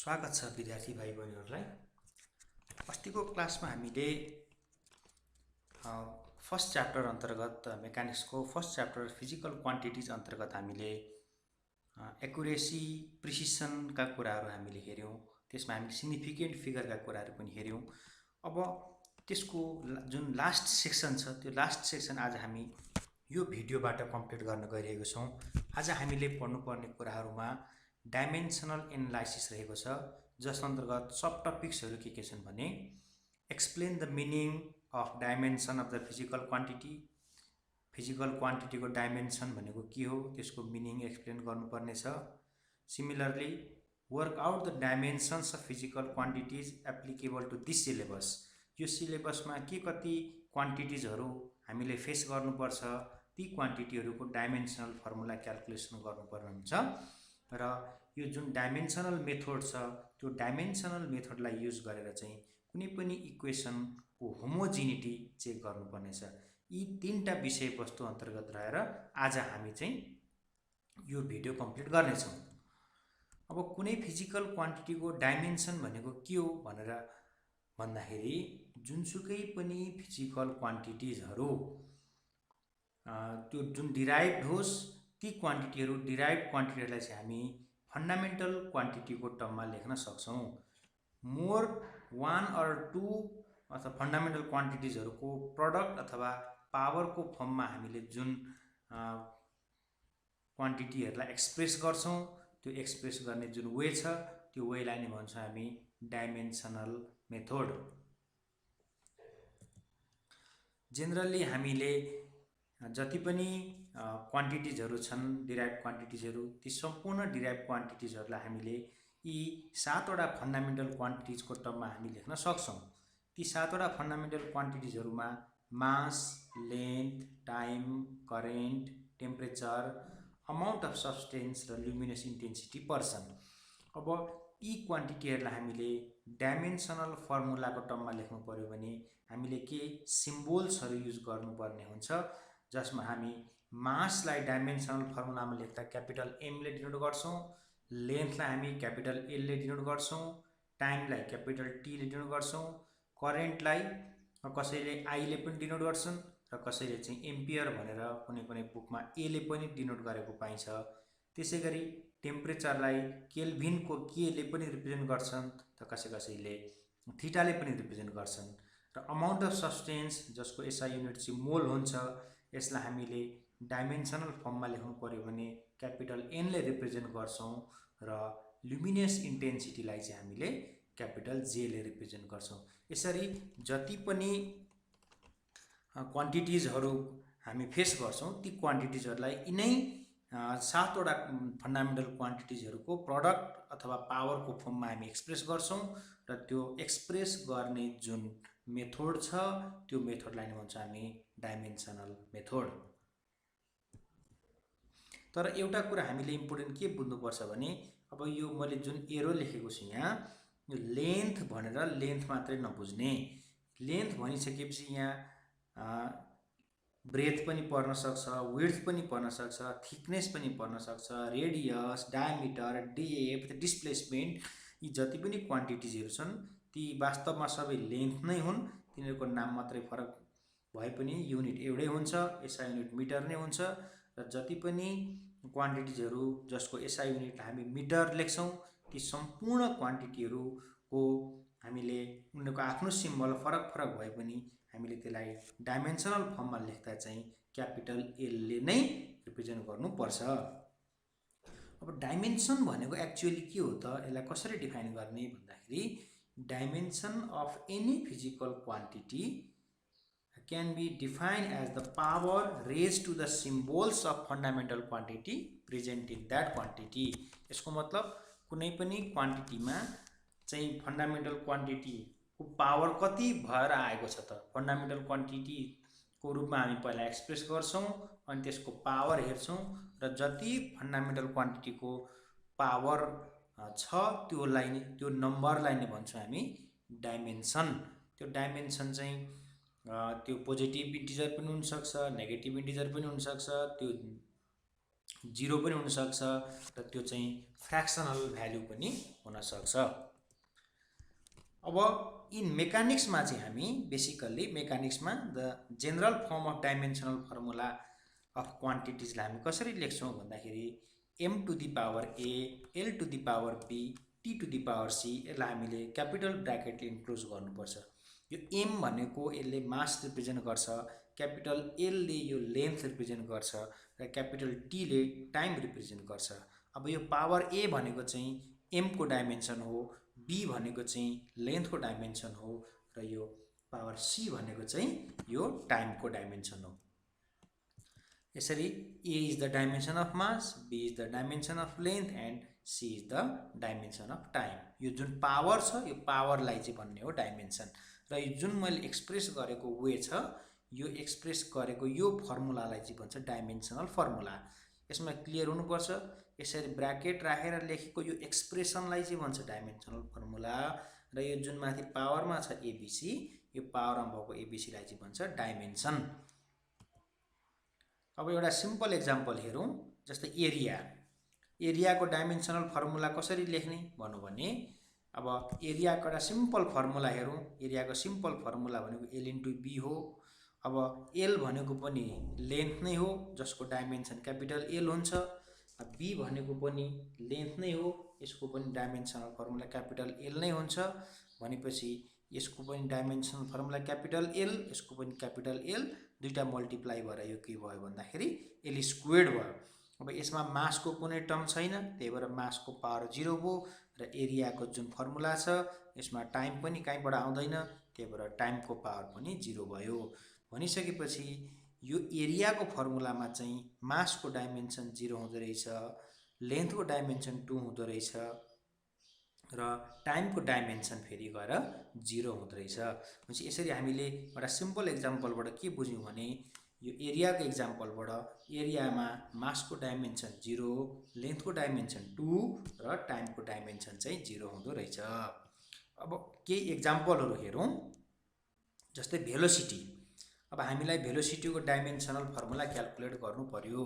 स्वागत छ विद्यार्थी भाइ बहिनीहरूलाई। अस्तिको क्लासमा हामीले फर्स्ट च्याप्टर अन्तर्गत मेकानिक्सको फर्स्ट च्याप्टर फिजिकल क्वान्टिटिज अन्तर्गत हामीले एक्युरेसी प्रिसिसनका कुराहरू हामीले हेऱ्यौँ। त्यसमा हामी सिग्निफिकेन्ट फिगरका कुराहरू पनि हेऱ्यौँ। अब त्यसको जुन लास्ट सेक्सन छ त्यो लास्ट सेक्सन आज हामी यो भिडियोबाट कम्प्लिट गर्न गइरहेको छौँ। आज हामीले पढ्नुपर्ने कुराहरूमा डाइमेन्सनल एनालाइसिस रहेको छ, जस अन्तर्गत सब टपिक्सहरू के छन् भने explain the meaning of dimension of the physical quantity, physical क्वान्टिटीको डाइमेन्सन भनेको के हो त्यसको मिनिङ एक्सप्लेन गर्नुपर्ने छ। Similarly work out the dimensions of physical quantities applicable to this syllabus. यो सिलेबसमा के कति क्वान्टिटिजहरू हामीले फेस गर्नुपर्छ, ती क्वान्टिटीहरूको डाइमेन्सनल फर्मुला क्याल्कुलेसन गर्नुपर्ने हुन्छ र यो जुन डाइमेन्सनल मेथड छ त्यो डाइमेन्सनल मेथडलाई युज गरेर चाहिँ कुनै पनि इक्वेसनको होमोजिनिटी चेक गर्नुपर्ने छ। यी तीनटा विषयवस्तु अन्तर्गत रहेर आज हामी चाहिँ यो भिडियो कम्प्लिट गर्नेछौँ। अब कुनै फिजिकल क्वान्टिटीको डाइमेन्सन भनेको के हो भनेर भन्दाखेरि जुनसुकै पनि फिजिकल क्वान्टिटिजहरू त्यो जुन डिराइभ्ड होस् ती क्वान्टिटीहरू डिराइभ्ड क्वान्टिटीहरूलाई चाहिँ हामी फन्डामेन्टल क्वान्टिटीको टर्ममा लेख्न सक्छौँ। मोर वान अर टू अथवा फन्डामेन्टल क्वान्टिटिजहरूको प्रडक्ट अथवा पावरको फर्ममा हामीले जुन क्वान्टिटीहरूलाई एक्सप्रेस गर्छौँ त्यो एक्सप्रेस गर्ने जुन वे छ त्यो वेलाई नै भन्छौँ हामी डाइमेन्सनल मेथड। जेनरली हामीले जति पनि क्वान्टिटिजहरू छन् डिराइभ क्वान्टिटिजहरू, ती सम्पूर्ण डिराइभ क्वान्टिटिजहरूलाई हामीले यी 7वटा फन्डामेन्टल क्वान्टिटिजको टर्ममा हामी लेख्न सक्छौँ। ती 7वटा फन्डामेन्टल क्वान्टिटिजहरूमा mass, length, time, current, temperature, amount of substance र ल्युमिनस इन्टेन्सिटी पर्छन्। अब यी क्वान्टिटीहरूलाई हामीले डाइमेन्सनल फर्मुलाको टर्ममा लेख्नु पर्यो भने हामीले के सिम्बोल्सहरू युज गर्नुपर्ने हुन्छ, जसमा हामी मासलाई डाइमेन्सनल फर्मुलामा लेख्दा क्यापिटल एमले डिनोट गर्छौँ, लेन्थलाई हामी क्यापिटल एलले डिनोट गर्छौँ, टाइमलाई क्यापिटल टीले डिनोट गर्छौँ, करेन्टलाई कसैले आईले पनि डिनोट गर्छन् र कसैले चाहिँ एम्पियर भनेर कुनै कुनै बुकमा एले पनि डिनोट गरेको पाइन्छ। त्यसै गरी टेम्परेचरलाई केल्भिनको केले पनि रिप्रेजेन्ट गर्छन् त कसैले थीटाले पनि रिप्रेजेन्ट गर्छन्। र अमाउन्ट अफ सब्सटेन्स जसको एसआई युनिट चाहिँ मोल हुन्छ, यसलाई हामीले डाइमेन्सनल फर्ममा लेख्नु पर्यो भने क्यापिटल एनले रिप्रेजेन्ट गर्छौँ र ल्युमिनस इन्टेन्सिटीलाई चाहिँ हामीले क्यापिटल जेले रिप्रेजेन्ट गर्छौँ। यसरी जति पनि क्वान्टिटिजहरू हामी फेस गर्छौँ ती क्वान्टिटिजहरूलाई यिनै 7वटा फन्डामेन्टल क्वान्टिटिजहरूको प्रडक्ट अथवा पावरको फर्ममा हामी एक्सप्रेस गर्छौँ र त्यो एक्सप्रेस गर्ने जुन मेथड छ त्यो मेथडलाई नै भन्छौँ हामी डाइमेन्सनल मेथड। तर एउटा कुरा हामीले इम्पोर्टेन्ट के बुझ्नुपर्छ भने अब यो मैले जुन एरो लेखेको छु यहाँ, यो लेन्थ भनेर लेन्थ मात्रै नबुझ्ने। लेन्थ भनिसकेपछि यहाँ ब्रेथ पनि पर्न सक्छ, विड्थ पनि पर्न सक्छ, थिकनेस पनि पर्न सक्छ, रेडियस, डायमिटर, डेप्थ, डिस्प्लेसमेन्ट, यी जति पनि क्वान्टिटिजहरू छन् ती वास्तवमा सबै लेन्थ नै हुन्। तिनीहरूको नाम मात्रै फरक भए पनि युनिट एउटै हुन्छ, एसआई युनिट मिटर नै हुन्छ। र जति पनि क्वान्टिटिजहरू जसको एसआई युनिटलाई हामी मिटर लेख्छौँ ती सम्पूर्ण क्वान्टिटीहरूको हामीले उनीहरूको आफ्नो सिम्बल फरक फरक भए पनि हामीले त्यसलाई डाइमेन्सनल फर्ममा लेख्दा चाहिँ क्यापिटल एलले नै रिप्रेजेन्ट गर्नुपर्छ। अब डाइमेन्सन भनेको एक्चुअली के हो त, यसलाई कसरी डिफाइन गर्ने भन्दाखेरि dimension of any physical quantity can be defined as the power raised to the symbols of fundamental quantity present in that quantity। यसको मतलब कुनै पनि क्वान्टिटीमा चाहिँ फन्डामेन्टल क्वान्टिटीको पावर कति भएर आएको छ त, फन्डामेन्टल क्वान्टिटीको रूपमा हामी पहिला एक्सप्रेस गर्छौँ अनि त्यसको पावर हेर्छौँ र जति फन्डामेन्टल क्वान्टिटीको पावर छ त्यो नम्बरलाई नै भन्छौँ हामी डाइमेन्सन। त्यो डाइमेन्सन चाहिँ त्यो पोजिटिभ इन्टिजर पनि हुनसक्छ, नेगेटिभ इन्टिजर पनि हुनसक्छ, त्यो 0 पनि हुनसक्छ र त्यो चाहिँ फ्र्याक्सनल भ्यालु पनि हुनसक्छ। अब इन मेकानिक्समा चाहिँ हामी बेसिकल्ली मेकानिक्समा the general form of dimensional formula of क्वान्टिटिजलाई हामी कसरी लेख्छौँ भन्दाखेरि m to the power a l to the power b t to the power c यसलाई हामीले क्यापिटल ब्र्याकेटले इन्क्लोज गर्नुपर्छ। यो m भनेको यसले मास रिप्रेजेन्ट गर्छ, क्यापिटल l ले यो लेन्थ रिप्रेजेन्ट गर्छ र क्यापिटल t ले टाइम रिप्रेजेन्ट गर्छ। अब यो पावर a भनेको चाहिँ m को डाइमेन्सन हो, b भनेको चाहिँ लेन्थको डाइमेन्सन हो र यो पावर c भनेको चाहिँ यो टाइमको डाइमेन्सन हो। यसरी a is the dimension of mass, b is the dimension of length and c is the dimension of time. यो जुन पावर छ यो पावरलाई चाहिँ भन्ने हो डाइमेन्सन र यो जुन मैले एक्सप्रेस गरेको वे छ यो एक्सप्रेस गरेको यो फर्मुलालाई चाहिँ भन्छ डाइमेन्सनल फर्मुला। यसमा क्लियर हुनुपर्छ, यसरी ब्र्याकेट राखेर लेखेको यो एक्सप्रेसनलाई चाहिँ भन्छ डाइमेन्सनल फर्मुला र यो जुन माथि पावरमा छ एबिसी यो पावरमा भएको एबिसीलाई चाहिँ भन्छ डाइमेन्सन। अब एउटा सिम्पल एक्जाम्पल हेरौँ, जस्तै एरियाको डाइमेन्सनल फर्मुला कसरी लेख्ने भन्नु भने अब एरियाको एउटा सिम्पल फर्मुला हेरौँ। एरियाको सिम्पल फर्मुला भनेको l इन्टु b हो। अब l भनेको पनि लेन्थ नै हो जसको डाइमेन्सन क्यापिटल L हुन्छ, b भनेको पनि लेन्थ नै हो यसको पनि डाइमेन्सनल फर्मुला क्यापिटल L नै हुन्छ भनेपछि यसको पनि डाइमेन्सनल फर्मुला क्यापिटल L यसको पनि क्यापिटल L, दुईटा मल्टिप्लाई भएर यो के भयो भन्दाखेरि l स्क्वायर्ड भयो। अब यसमा मासको कुनै टर्म छैन त्यही भएर मासको पावर 0 हो र एरियाको जुन फर्मुला छ यसमा टाइम पनि कहीँबाट आउँदैन त्यही भएर टाइमको पावर पनि 0 भयो। भनिसकेपछि यो एरियाको फर्मुलामा चाहिँ मासको डाइमेन्सन 0 हुँदो रहेछ, लेन्थको डाइमेन्सन 2 हुँदो रहेछ र टाइमको डाइमेन्सन फेरि गएर 0 हुँदो रहेछ। भनेपछि यसरी हामीले एउटा सिम्पल एक्जाम्पलबाट के बुझ्यौँ भने यो एरियाको एक्जाम्पलबाट एरियामा मासको डाइमेन्सन 0, लेन्थको डाइमेन्सन 2 र टाइमको डाइमेन्सन चाहिँ 0 हुँदो रहेछ। अब केही एक्जाम्पलहरू हेरौँ, जस्तै भेलोसिटी। अब हामीलाई भेलोसिटीको डाइमेन्सनल फर्मुला क्याल्कुलेट गर्नु पर्यो।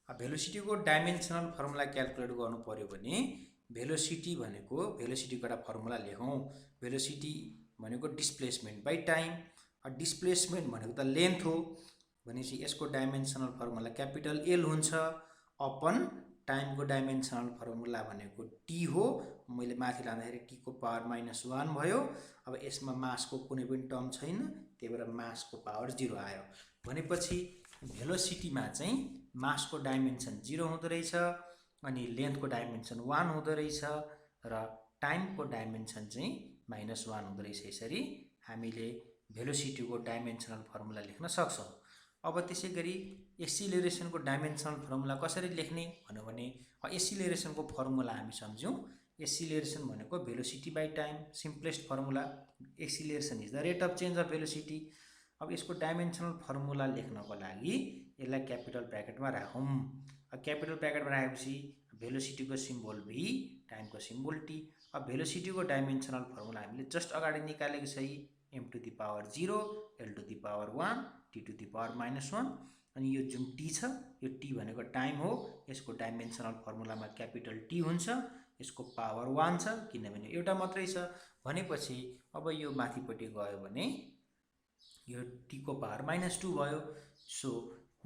अब भेलोसिटीको डाइमेन्सनल फर्मुला क्याल्कुलेट गर्नु पर्यो भने भेलोसिटी भनेको भेलोसिटीको एउटा फर्मुला लेखौँ। भेलोसिटी भनेको डिस्प्लेसमेन्ट बाइ टाइम, डिस्प्लेसमेन्ट भनेको त लेन्थ हो भनेपछि यसको डाइमेन्सनल फर्मुला क्यापिटल L हुन्छ अपन टाइमको डाइमेन्सनल फर्मुला भनेको t हो। मैले माथि लाँदाखेरि t को पावर -1 भयो। अब यसमा मासको कुनै पनि टर्म छैन त्यही भएर मासको पावर 0 आयो भनेपछि भेलोसिटीमा चाहिँ मासको डाइमेन्सन 0 हुँदो रहेछ अनि लेन्थको डाइमेन्सन 1 हुँदो रहेछ र टाइमको डाइमेन्सन चाहिँ -1 हुँदो रहेछ। यसरी हामीले भेलोसिटीको डाइमेन्सनल फर्मुला लेख्न सक्छौँ। अब त्यसै गरी एक्सिलरेसनको डाइमेन्सनल फर्मुला कसरी लेख्ने भन्यो भने एक्सिलरेसनको फर्मुला हामी सम्झौँ। एक्सिलरेसन भनेको velocity by time, simplest formula. Acceleration is the rate of change of velocity. अब यसको डाइमेन्सनल फर्मुला लेख्नको लागि यसलाई क्यापिटल ब्र्याकेटमा राखौँ। क्यापिटल ब्र्याकेटमा राखेपछि भेलोसिटीको सिम्बल v, टाइमको सिम्बल t। अब भेलोसिटीको डाइमेन्सनल फर्मुला हामीले जस्ट अगाडि निकालेको छ m to the power 0, l to the power 1, t to the power -1 अनि यो जुन t छ यो t भनेको टाइम हो, यसको डाइमेन्सनल फर्मुलामा क्यापिटल T हुन्छ, यसको पावर 1 छ किनभने एउटा मात्रै छ भनेपछि अब यो माथिपट्टि गयो भने यो t को पावर -2 भयो। So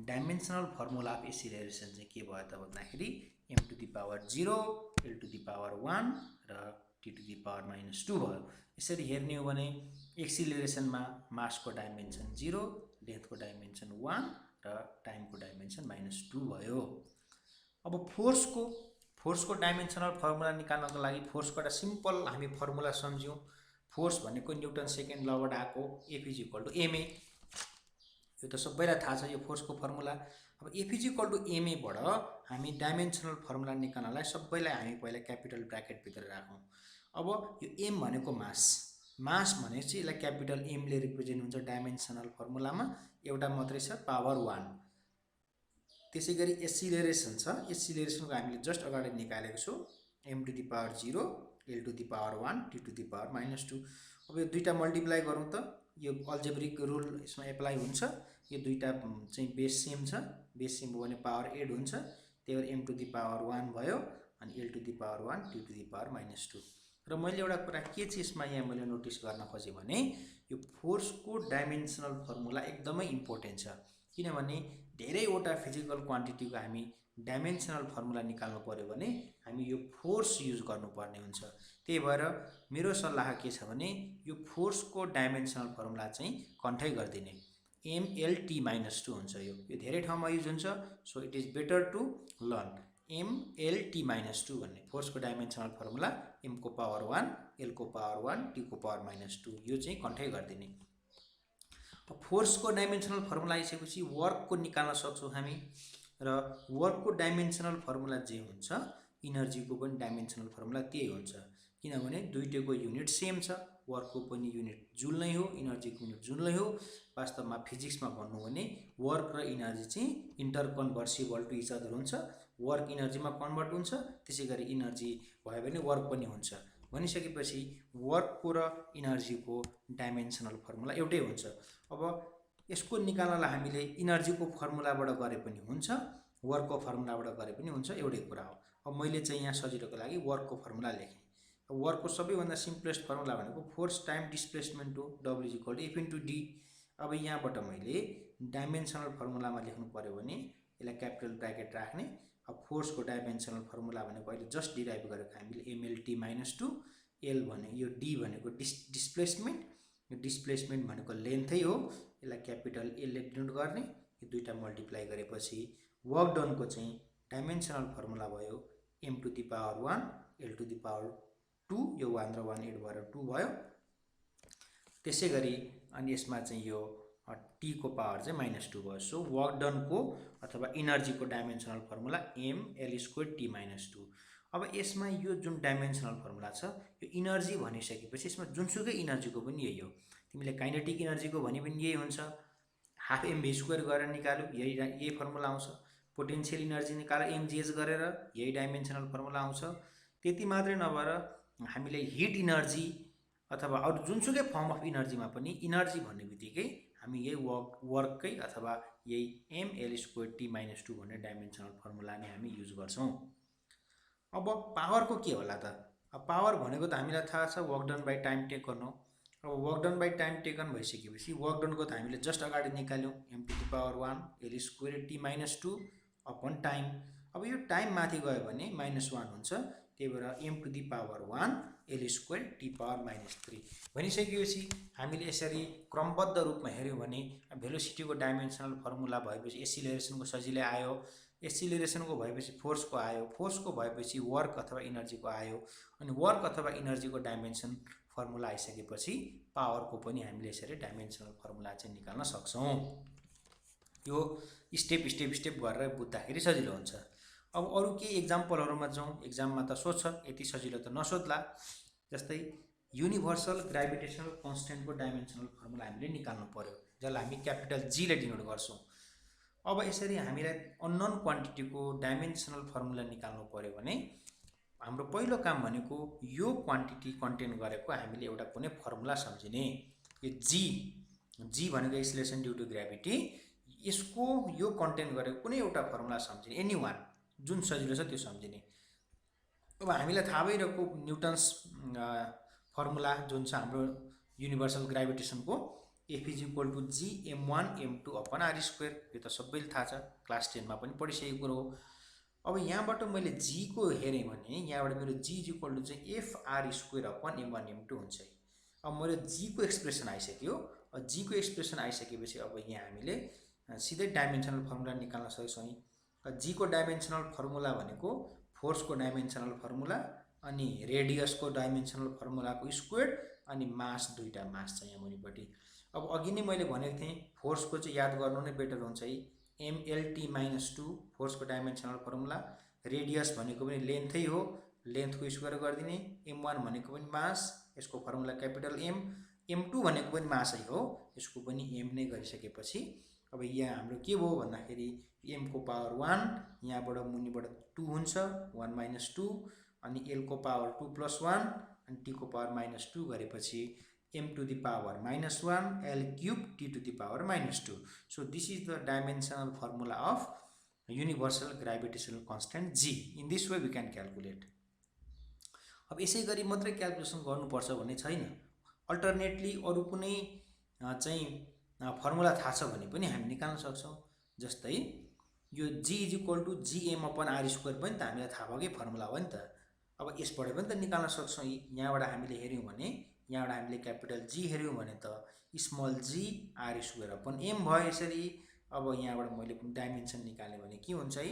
dimensional formula of acceleration चाहिँ के भयो त भन्दाखेरि m to the power 0, l to the power 1 र t टु द पावर -2 भयो। यसरी हेर्ने हो भने एक्सिलरेसनमा मासको डाइमेन्सन 0, लेन्थको डाइमेन्सन 1 र टाइमको डाइमेन्सन -2 भयो। अब फोर्सको डाइमेन्सनल फर्मुला निकाल्नको लागि फोर्सको एउटा सिम्पल हामी फर्मुला सम्झ्यौँ। फोर्स भनेको न्युटन सेकेन्ड लबाट आएको F = ma। यो त सबैलाई थाहा छ यो फोर्सको फर्मुला। अब F = ma बाट हामी डाइमेन्सनल फर्मुला निकाल्नलाई सबैलाई हामी पहिला क्यापिटल ब्र्याकेटभित्र राखौँ। अब यो m भनेको मास भनेपछि यसलाई क्यापिटल M ले रिप्रेजेन्ट हुन्छ डाइमेन्सनल फर्मुलामा, एउटा मात्रै छ पावर 1। त्यसै गरी एक्सिलरेसन छ, एक्सिलरेसनको हामीले जस्ट अगाडि निकालेको छौँ m to the power 0, l to the power 1, t to the power -2। अब यो दुईटा मल्टिप्लाई गरौँ त यो अल्जेब्रिक रुल यसमा एप्लाई हुन्छ। यो दुईटा चाहिँ बेस सेम छ, बेस सेम हो भने पावर 8 हुन्छ त्यही भएर m टु द पावर 1 भयो अनि l to the power 1 t to the power -2। र मैले एउटा कुरा के चाहिँ यसमा यहाँ मैले नोटिस गर्न खोजेँ भने यो फोर्सको डाइमेन्सनल फर्मुला एकदमै इम्पोर्टेन्ट छ, किनभने धेरैवटा फिजिकल क्वान्टिटीको हामी डाइमेन्सनल फर्मुला निकाल्नु पर्यो भने हामी यो फोर्स युज गर्नुपर्ने हुन्छ। त्यही भएर मेरो सल्लाह के छ भने यो फोर्सको डाइमेन्सनल फर्मुला चाहिँ कन्ठै गरिदिने, mlt -2 हुन्छ। यो धेरै ठाउँमा युज हुन्छ, so it is better to learn mlt -2 भन्ने फोर्सको डाइमेन्सनल फर्मुला m को पावर 1 l को पावर 1 t को पावर -2 यो चाहिँ कन्ठै गरिदिने। फोर्सको डाइमेन्सनल फर्मुला आइसकेपछि वर्कको निकाल्न सक्छौँ हामी, र वर्कको डाइमेन्सनल फर्मुला जे हुन्छ इनर्जीको पनि डाइमेन्सनल फर्मुला त्यही हुन्छ, किनभने दुईटैको युनिट सेम छ। वर्कको पनि युनिट जुल नै हो, इनर्जीको युनिट जुल नै हो। वास्तवमा फिजिक्समा भन्नु भने वर्क र इनर्जी चाहिँ इन्टर कन्भर्सिबल टु इच अदर हुन्छ। वर्क इनर्जीमा कन्भर्ट हुन्छ, त्यसै गरी इनर्जी भयो भने वर्क पनि हुन्छ। भनिसकेपछि वर्कको र इनर्जीको डाइमेन्सनल फर्मुला एउटै हुन्छ। अब यसको निकाल्नलाई हामीले इनर्जीको फर्मुलाबाट गरे पनि हुन्छ, वर्कको फर्मुलाबाट गरे पनि हुन्छ, एउटै कुरा हो। अब मैले चाहिँ यहाँ सजिलोको लागि वर्कको फर्मुला लेखेँ। वर्कको सबैभन्दा सिम्पलेस्ट फर्मुला भनेको force time displacement to W = F * D। अब यहाँबाट मैले डाइमेन्सनल फर्मुलामा लेख्नु पर्यो भने यसलाई क्यापिटल ब्राकेट राख्ने। अब फोर्सको डाइमेन्सनल फर्मुला भनेको अहिले जस्ट डिराइभ गरेको हामीले mlt -2, l भने यो d भनेको डिस्प्लेसमेन्ट, यो डिस्प्लेसमेन्ट भनेको लेन्थै हो, यसलाई क्यापिटल l ले डिनोट गर्ने। यो दुईटा मल्टिप्लाई गरेपछि वर्क डनको चाहिँ डाइमेन्सनल फर्मुला भयो m to the power 1 l to the power 2, यो 1 र 1 एड भएर 2 भयो। त्यसै गरी अनि यसमा चाहिँ यो t को पावर चाहिँ -2 भयो। सो वर्क डनको अथवा इनर्जीको डाइमेन्सनल फर्मुला ml² t -2। अब यसमा यो जुन डाइमेन्सनल फर्मुला छ यो इनर्जी भनिसकेपछि यसमा जुनसुकै इनर्जीको पनि यही हो। तिमीले काइनेटिक इनर्जीको भने पनि यही हुन्छ, हाफ mv² गरेर निकाल्यो यही फर्मुला आउँछ। पोटेन्शियल इनर्जी निकालेर mgh गरेर यही डाइमेन्सनल फर्मुला आउँछ। त्यति मात्रै नभएर हामीले हिट इनर्जी अथवा अरू जुनसुकै फर्म अफ इनर्जीमा पनि इनर्जी भन्ने बित्तिकै हामी यही वर्ककै अथवा यही ml² t -2 भन्ने डाइमेन्सनल फर्मुला नै हामी युज गर्छौँ। अब पावरको के होला त? अब पावर भनेको त हामीलाई थाहा छ work done by time taken हो। अब work done by time taken भइसकेपछि वर्क डनको त हामीले जस्ट अगाडि निकाल्यौँ, m to the power 1 l² t -2 upon time. अब यो टाइम माथि गयो भने -1 हुन्छ, त्यही भएर m to the power 1 l² t power -3 भनिसकेपछि हामीले यसरी क्रमबद्ध रूपमा हेऱ्यौँ भने भेलोसिटीको डाइमेन्सनल फर्मुला भएपछि एसिलेरेसनको सजिलै आयो, एसिलेरेसनको भएपछि फोर्सको आयो, फोर्सको भएपछि वर्क अथवा इनर्जीको आयो, अनि वर्क अथवा इनर्जीको डाइमेन्सन फर्मुला आइसकेपछि पावरको पनि हामीले यसरी डाइमेन्सनल फर्मुला चाहिँ निकाल्न सक्छौँ। यो स्टेप गरेर बुझ्दाखेरि सजिलो हुन्छ। अब अरू केही एक्जाम्पलहरूमा जाउँ। एक्जाममा त सोध्छ, यति सजिलो त नसोध्ला। जस्तै युनिभर्सल ग्राभिटेसनल कन्स्टेन्टको डाइमेन्सनल फर्मुला हामीले निकाल्नु पर्यो, जसलाई हामी क्यापिटल G ले डिनोट गर्छौँ। अब यसरी हामीलाई अननोन क्वान्टिटीको डाइमेन्सनल फर्मुला निकाल्नु पर्यो भने हाम्रो पहिलो काम भनेको यो क्वान्टिटी कन्टेन गरेको हामीले एउटा कुनै फर्मुला सम्झिने। यो G भनेको एक्सिलेरेसन ड्यू टु ग्राभिटी, यसको यो कन्टेन गरेको कुनै एउटा फर्मुला सम्झिने, एनी वान जुन सजिलो छ त्यो सम्झिने। अब हामीलाई थाहा भइरहेको न्युटन्स फर्मुला जुन छ हाम्रो युनिभर्सल ग्राभिटेसनको F = G m1 m2 upon r², यो त सबैले थाहा छ, क्लास 10 मा पनि पढिसकेको कुरो हो। अब यहाँबाट मैले G को हेरेँ भने यहाँबाट मेरो G = चाहिँ Fr² अपन m1 m2 हुन्छ। अब मेरो G को एक्सप्रेसन आइसक्यो। G को एक्सप्रेसन आइसकेपछि अब यहाँ हामीले सिधै डाइमेन्सनल फर्मुला निकाल्न सक्छौँ। G को डाइमेन्सनल फर्मुला भनेको फोर्सको डाइमेन्सनल फर्मुला अनि रेडियसको डाइमेन्सनल फर्मुलाको स्क्वायर अनि मास, दुईटा मास छ यहाँ मुनिपट्टि। अब अघि नै मैले भनेको थिएँ फोर्सको चाहिँ याद गर्नु नै बेटर हुन्छ है, mlt -2 फोर्सको डाइमेन्सनल फर्मुला। रेडियस भनेको पनि लेन्थै हो, लेन्थको स्क्वायर गरिदिने। m1 भनेको पनि मास, यसको फर्मुला क्यापिटल M। m2 भनेको पनि मासै हो, यसको पनि m नै गरिसकेपछि अब यहाँ हाम्रो के भयो भन्दाखेरि m को पावर 1 यहाँबाट मुनिबाट 2 हुन्छ, 1 - 2, अनि l को पावर 2 + 1 अनि t को पावर -2 गरेपछि m to the power -1 l³ t to the power -2। So this is the dimensional formula of universal gravitational constant g. In this way we can calculate. अब यसै गरी मात्रै क्याल्कुलेसन गर्नुपर्छ भन्ने छैन, अल्टरनेटली अरु कुनै चाहिँ फर्मुला थाहा छ भने पनि हामी निकाल्न सक्छौं। जस्तै यो g = gm/r² पनि त हामीलाई थाहा भएकै फर्मुला हो नि त। अब यसबाट पनि त निकाल्न सक्छौं। यहाँबाट हामीले हेर्यौं भने, यहाँबाट हामीले क्यापिटल G हेर्यौं भने त स्मल g r² m भयो यसरी। अब यहाँबाट मैले डाइमेन्सन निकाल्ने भने के हुन्छ है,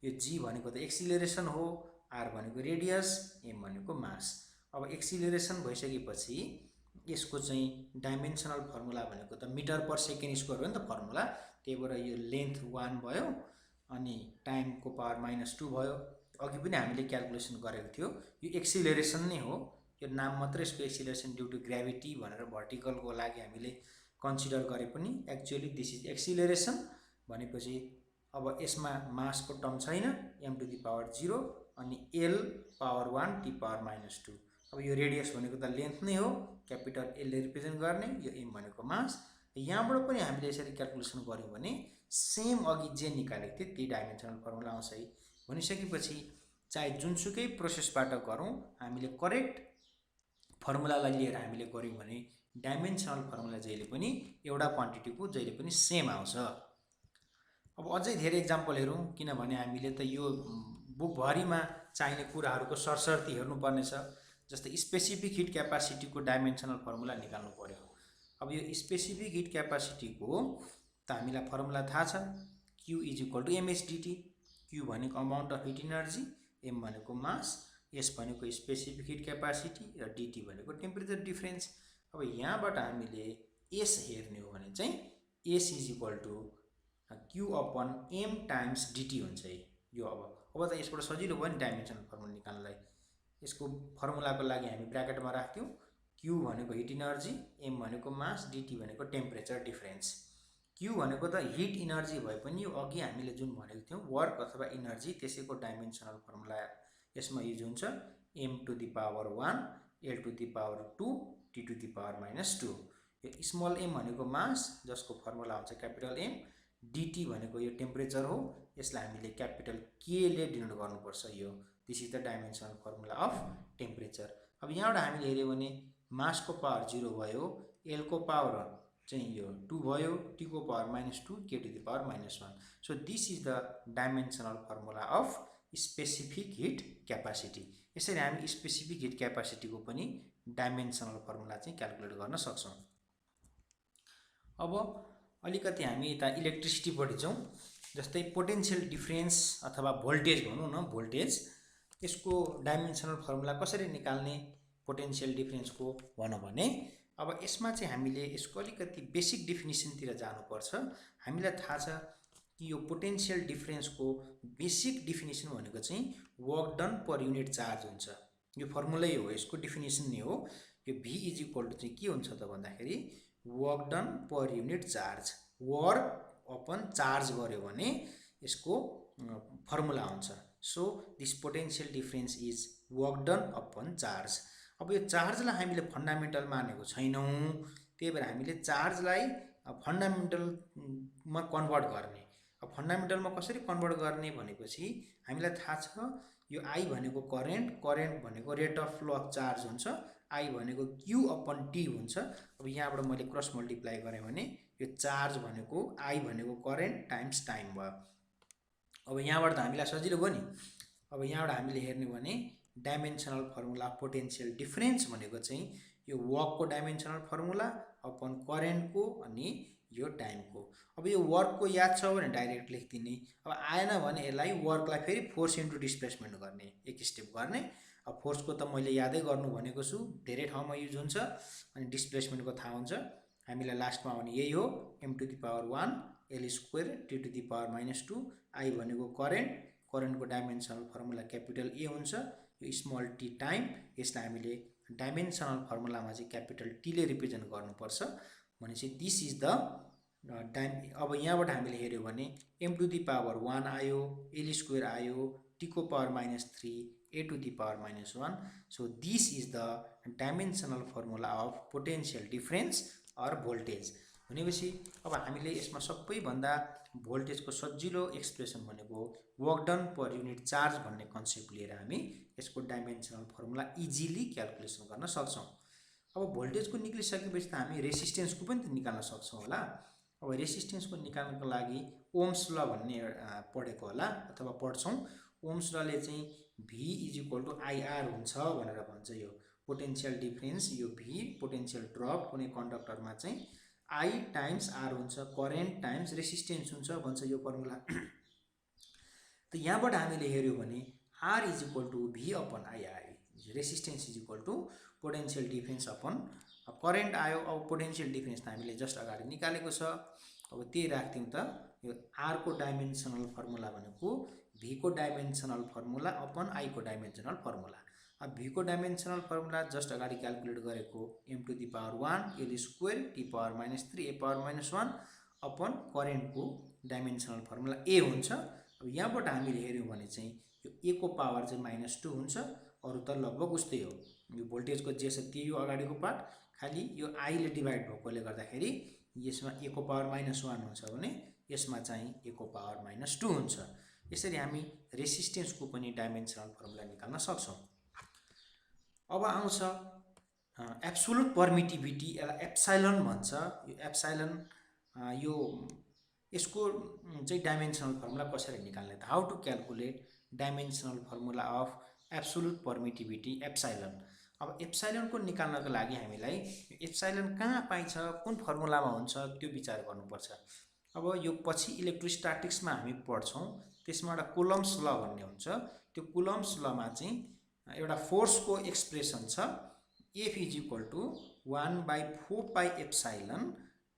यो g भनेको त एक्सिलरेसन हो, r भनेको रेडियस, m भनेको मास। अब एक्सिलरेसन भइसकेपछि यसको चाहिँ डाइमेन्सनल फर्मुला भनेको त मिटर पर सेकेन्ड स्क्वायर हो नि त फर्मुला। त्यही भएर यो लेन्थ 1 भयो अनि टाइम को पावर -2 भयो। अघि पनि हामीले क्याल्कुलेसन गरेको थियो, यो एक्सिलरेसन नै हो, यो नाम मात्रै यसको एक्सिलरेसन ड्यू टु ग्रेभिटी भनेर भर्टिकल को लागि हामीले कन्सिडर गरे पनि एक्चुअली दिस इज एक्सिलरेसन भनेपछि अब यसमा मास को टर्म छैन, m⁴ अनि l पावर 1 t पावर -2। अब यो रेडियस भनेको त लेन्थ नै हो, क्यापिटल L ले रिप्रेजेन्ट गर्ने, यो m भनेको मास। यहाँबाट पनि हामीले यसरी क्याल्कुलेसन गर्यौं भने सेम अघि जे निकालेको थिए त्यही डाइमेन्सनल फर्मुला आउँछ है। भनिसकेपछि चाहे जुनसुकै प्रोसेसबाट गरौं, हामीले करेक्ट फर्मुलालाई लिएर हामीले गर्यौं भने डाइमेन्सनल फर्मुला जहिले पनि एउटा क्वान्टिटीको जहिले पनि सेम आउँछ। अब अझै धेरै एक्जाम्पल हेरौं, किनभने हामीले त यो बुक भरिमा चाहिने कुराहरुको सरसर्ती हेर्नु पर्ने छ। जस्तै स्पेसिफिक हिट क्यापासिटी को डाइमेन्सनल फर्मुला निकाल्नु पर्यो। अब यो स्पेसिफिक हिट क्यापासिटी को त हामीलाई फर्मुला थाहा छ, Q = mh/dt। Q भनेको amount of heat energy, m भनेको मास, s भनेको स्पेसिफिक हिट क्यापासिटी र dt भनेको टेम्परेचर डिफरेन्स। अब यहाँबाट हामीले s हेर्ने हो भने चाहिँ s = Q/m टाइम्स dt हुन्छ है। यो अब त यसबाट सजिलो भयो नि डाइमेन्सनल फर्मुला निकाल्नलाई। यसको फर्मुलाको लागि हामी ब्र्याकेटमा राख्थ्यौं, Q भनेको हिट एनर्जी, m भनेको मास, dt भनेको टेम्परेचर डिफरेन्स। Q भनेको त हिट एनर्जी भए पनि यो अघि हामीले जुन भनेको थियौं वर्क अथवा एनर्जी त्यसैको डाइमेन्सनल फर्मुला यसमा युज हुन्छ, m⁴1 l⁴2 t⁻²। यो स्मल m भनेको मास जसको फर्मुला हुन्छ क्यापिटल M, dt भनेको यो टेम्परेचर हो, यसलाई हामीले क्यापिटल K ले डिनोट गर्नुपर्छ। यो this is the dimensional formula of temperature. अब यहाँबाट हामीले हेर्यौं भने मास को पावर 0 भयो, l को पावर चाहिँ यो 2 भयो, t को power -2 k⁻⁻1। So this is the dimensional formula of specific heat capacity. यसरी हामी स्पेसिफिक हिट क्यापासिटी को पनि डाइमेन्सनल फर्मुला चाहिँ क्याल्कुलेट गर्न सक्छौं। अब अलिकति हामी यता इलेक्ट्रिसिटी पढि जाउँ। जस्तै पोटेन्शियल डिफरेन्स अथवा भोल्टेज भनौं न, भोल्टेज यसको डाइमेन्सनल फर्मुला कसरी निकाल्ने पोटेन्शियल डिफरेन्स को भनौं भने, अब यसमा चाहिँ हामीले यसको अलिकति बेसिक डेफिनेसन तिर जानुपर्छ। हामीलाई थाहा छ कि यो पोटेन्शियल डिफरेन्स को बेसिक डेफिनेसन भनेको चाहिँ work done per unit charge हुन्छ। यो फर्मुलै हो, यसको डेफिनेसन नै हो। यो V चाहिँ के हुन्छ त भन्दाखेरि work done per unit charge, work upon charge गर्यो भने यसको फर्मुला हुन्छ। So this potential difference is work done upon charge. अब यो चार्जलाई हामीले फन्डामेन्टल मानेको छैनौं, त्यही भएर हामीले चार्जलाई फन्डामेन्टलमा कन्भर्ट गर्ने। अब फन्डामेन्टलमा कसरी कन्भर्ट गर्ने भनेपछि हामीलाई थाहा छ यो I भनेको करेन्ट, करेन्ट भनेको rate of flow of charge हुन्छ, I भनेको Q/T हुन्छ। अब यहाँबाट मैले क्रस मल्टिप्लाई गरे भने यो चार्ज भनेको I भनेको करेन्ट टाइम्स टाइम भयो। अब यहाँबाट त हामीलाई सजिलो भयो नि। अब यहाँबाट हामीले हेर्ने भने डाइमेन्सनल फर्मुला पोटेन्शियल डिफरेन्स भनेको चाहिँ यो वर्क को डाइमेन्सनल फर्मुला अपन करेन्ट को अनि यो टाइम को। अब यो वर्क को याद छ भने डाइरेक्ट लेख्दिने, अब आएन भने यसलाई वर्कलाई फेरि फोर्स इन्टु डिस्प्लेसमेन्ट गर्ने, एक स्टेप गर्ने। अब फोर्स को त मैले यादै गर्नु भनेको छु, धेरै ठाउँमा युज हुन्छ, अनि डिस्प्लेसमेन्ट को थाहा हुन्छ। हामीलाई लास्टमा आउने यही हो, m⁴1 l² t⁻⁻2। I भनेको करेन्ट, करेन्ट को डाइमेन्सनल फर्मुला क्यापिटल A हुन्छ, यो स्मल t टाइम, यसलाई हामीले डाइमेन्सनल फर्मुलामा चाहिँ क्यापिटल T ले रिप्रेजेन्ट गर्नुपर्छ। भनेपछि दिस इज द अब यहाँबाट हामीले हेर्यौं भने m⁴1 आयो, l² आयो, t⁻³ a⁻⁻1। So this is the dimensional formula of potential difference or voltage. भनेपछि अब हामीले यसमा सबैभन्दा भोल्टेजको सजिलो एक्सप्रेसन भनेको work done per unit charge भन्ने कन्सेप्ट लिएर हामी यसको डाइमेन्सनल फर्मुला इजिली क्याल्कुलेसन गर्न सक्छौँ। अब भोल्टेजको निक्लिसकेपछि त हामी रेसिस्टेन्सको पनि त निकाल्न सक्छौँ होला। अब रेसिस्टेन्सको निकाल्नको लागि ओम्स ल भन्ने पढेको होला अथवा पढ्छौँ। ओम्स लले चाहिँ V = IR हुन्छ भनेर भन्छ। यो पोटेन्शियल डिफरेन्स, यो V पोटेन्शियल ड्रप कुनै कन्डक्टरमा चाहिँ I टाइम्स R हुन्छ, करेन्ट टाइम्स रेसिस्टेन्स हुन्छ भन्छ यो फर्मुला। त यहाँबाट हामीले हेर्यौँ भने R = V/IR, resistance potential difference upon current आयो। अब पोटेन्शियल डिफरेन्स त हामीले जस्ट अगाडि निकालेको छ। अब त्यही राख्थ्यौँ त यो R को डाइमेन्सनल फर्मुला भनेको V को डाइमेन्सनल फर्मुला अपन I को डाइमेन्सनल फर्मुला। अब V को डाइमेन्सनल फर्मुला जस्ट अगाडि क्याल्कुलेट गरेको m⁻1 L² t⁻³ a⁻⁻1 upon करेन्टको डाइमेन्सनल फर्मुला A हुन्छ। अब यहाँबाट हामीले हेर्यौँ भने चाहिँ यो A को पावर चाहिँ -2 हुन्छ। अरु त लगभग उस्तै हो। यो भोल्टेजको जे छ त्यही हो अगाडिको पार्ट, खालि यो I ले डिभाइड भएकोले गर्दाखेरि यसमा A को पावर -1 हुन्छ भने यसमा चाहिँ A को पावर -2 हुन्छ। यसरी हामी रेसिस्टेन्सको पनि डाइमेन्सनल फर्मुला निकाल्न सक्छौँ। अब आउँछ एब्सोल्युट पर्मिटिभिटी, यसलाई एप्साइलन भन्छ। यो एप्साइलन यो यसको चाहिँ डाइमेन्सनल फर्मुला कसरी निकाल्ने त, how to calculate dimensional formula of absolute permittivity epsilon. अब एप्साइलनको निकाल्नको लागि हामीलाई एप्साइलन कहाँ पाइन्छ, कुन फर्मुलामा हुन्छ त्यो विचार गर्नुपर्छ। अब यो पछि इलेक्ट्रोस्ट्याटिक्समा हामी पढ्छौँ, त्यसमा एउटा कुलम्ब्स ल भन्ने हुन्छ। त्यो कुलम्ब्स लमा चाहिँ एउटा फोर्सको एक्सप्रेसन छ F = 1/4πε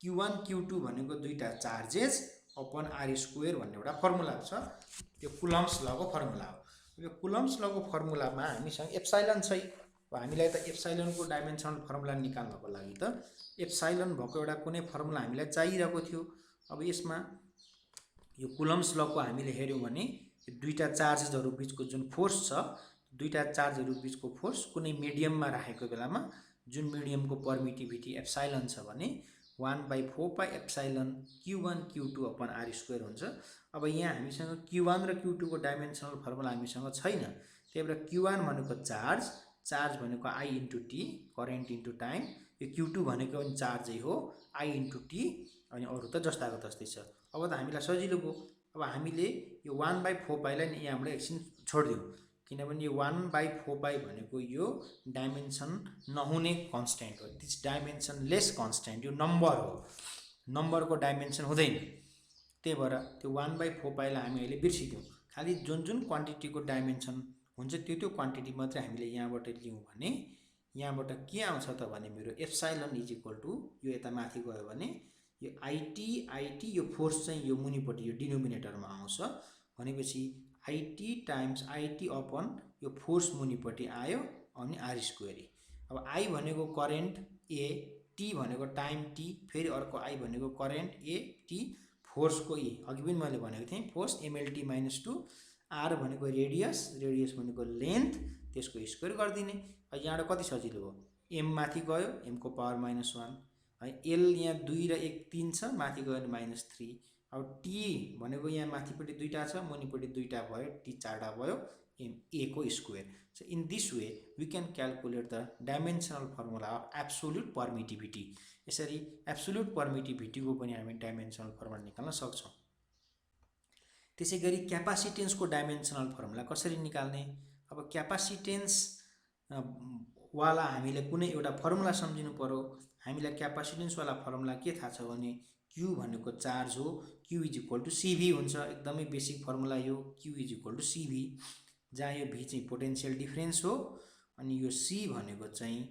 Q1 Q2 भनेको दुईटा चार्जेस अपन R² भन्ने एउटा फर्मुला छ। त्यो कुलम्ब्स लको फर्मुला हो। यो कुलम्ब्स लको फर्मुलामा हामीसँग एप्साइलन छ। अब हामीलाई त एप्साइलनको डाइमेन्सनल फर्मुला निकाल्नको लागि त एप्साइलन भएको एउटा कुनै फर्मुला हामीलाई चाहिरहेको थियो। अब यसमा यो कुलम्ब्स लको हामीले हेर्यौँ भने दुईटा चार्जेसहरु बीचको जुन फोर्स छ, दुईटा चार्जहरु बीचको फोर्स कुनै मिडियममा राखेको बेलामा जुन मिडियमको पर्मिटिभिटी एप्साइलन छ भने 1/4πε Q1 Q2 अपन R² हुन्छ। अब यहाँ हामीसँग Q1 र Q2 को डाइमेन्सनल फर्मुला हामीसँग छैन। त्यही भएर Q1 भनेको चार्ज, चार्ज भनेको I × t, करेन्ट × टाइम। यो Q2 भनेको पनि चार्जै हो, I × t, अनि अरु त जस्ताको तस्तै छ। अब त हामीलाई सजिलो भयो। अब हामीले यो 1/4π लाई यहाँबाट एकछिन छोड्दियौँ, किनभने यो 1/4π भनेको यो डाइमेन्सन नहुने कन्स्ट्यान्ट हो। दिस डाइमेन्सन लेस कन्स्ट्यान्ट, यो नम्बर हो, नम्बरको डाइमेन्सन हुँदैन। त्यही भएर त्यो 1/4π लाई हामी अहिले बिर्सिदियौँ। खालि जुन जुन क्वान्टिटीको डाइमेन्सन हुन्छ त्यो त्यो क्वान्टिटी मात्रै हामीले यहाँबाट लियौँ भने यहाँबाट के आउँछ त भने मेरो एप्साइलन = यो यता माथि गयो भने यो IT यो फोर्स चाहिँ यो मुनिपट्टि यो डिनोमिनेटरमा आउँछ। भनेपछि IT टाइम्स IT अपन यो फोर्स मुनिपट्टि आयो अनि R²। अब I भनेको करेन्ट A, T भनेको टाइम T, फेरि अर्को I भनेको करेन्ट A T, फोर्सको E अघि पनि मैले भनेको थिएँ फोर्स mLT-2, R भनेको रेडियस, रेडियस भनेको लेन्थ, त्यसको स्क्वायर गरिदिने। यहाँबाट कति सजिलो हो, m माथि गयो m को पावर -1 है, l यहाँ 2 र 1 3 छ, माथि गयो भने -3। अब t भनेको यहाँ माथिपट्टि दुईटा छ, मुनिपट्टि दुईटा भयो, t 4टा भयो, m a को square. So in this way we can calculate the dimensional formula of absolute permittivity. यसरी एब्सोल्युट पर्मिटिभिटीको पनि हामी डाइमेन्सनल फर्मुला निकाल्न सक्छौँ। त्यसैगरी क्यापासिटेन्सको डाइमेन्सनल फर्मुला कसरी निकाल्ने। अब क्यापासिटेन्स वाला हामीले कुनै एउटा फर्मुला सम्झिनु पर्यो। हामीलाई क्यापासिटेन्स वाला फर्मुला के थाहा छ भने Q भनेको चार्ज हो, Q = CV हुन्छ। एकदमै बेसिक फर्मुला यो Q = CV, जहाँ यो V चाहिँ पोटेन्शियल डिफरेन्स हो अनि यो C भनेको चाहिँ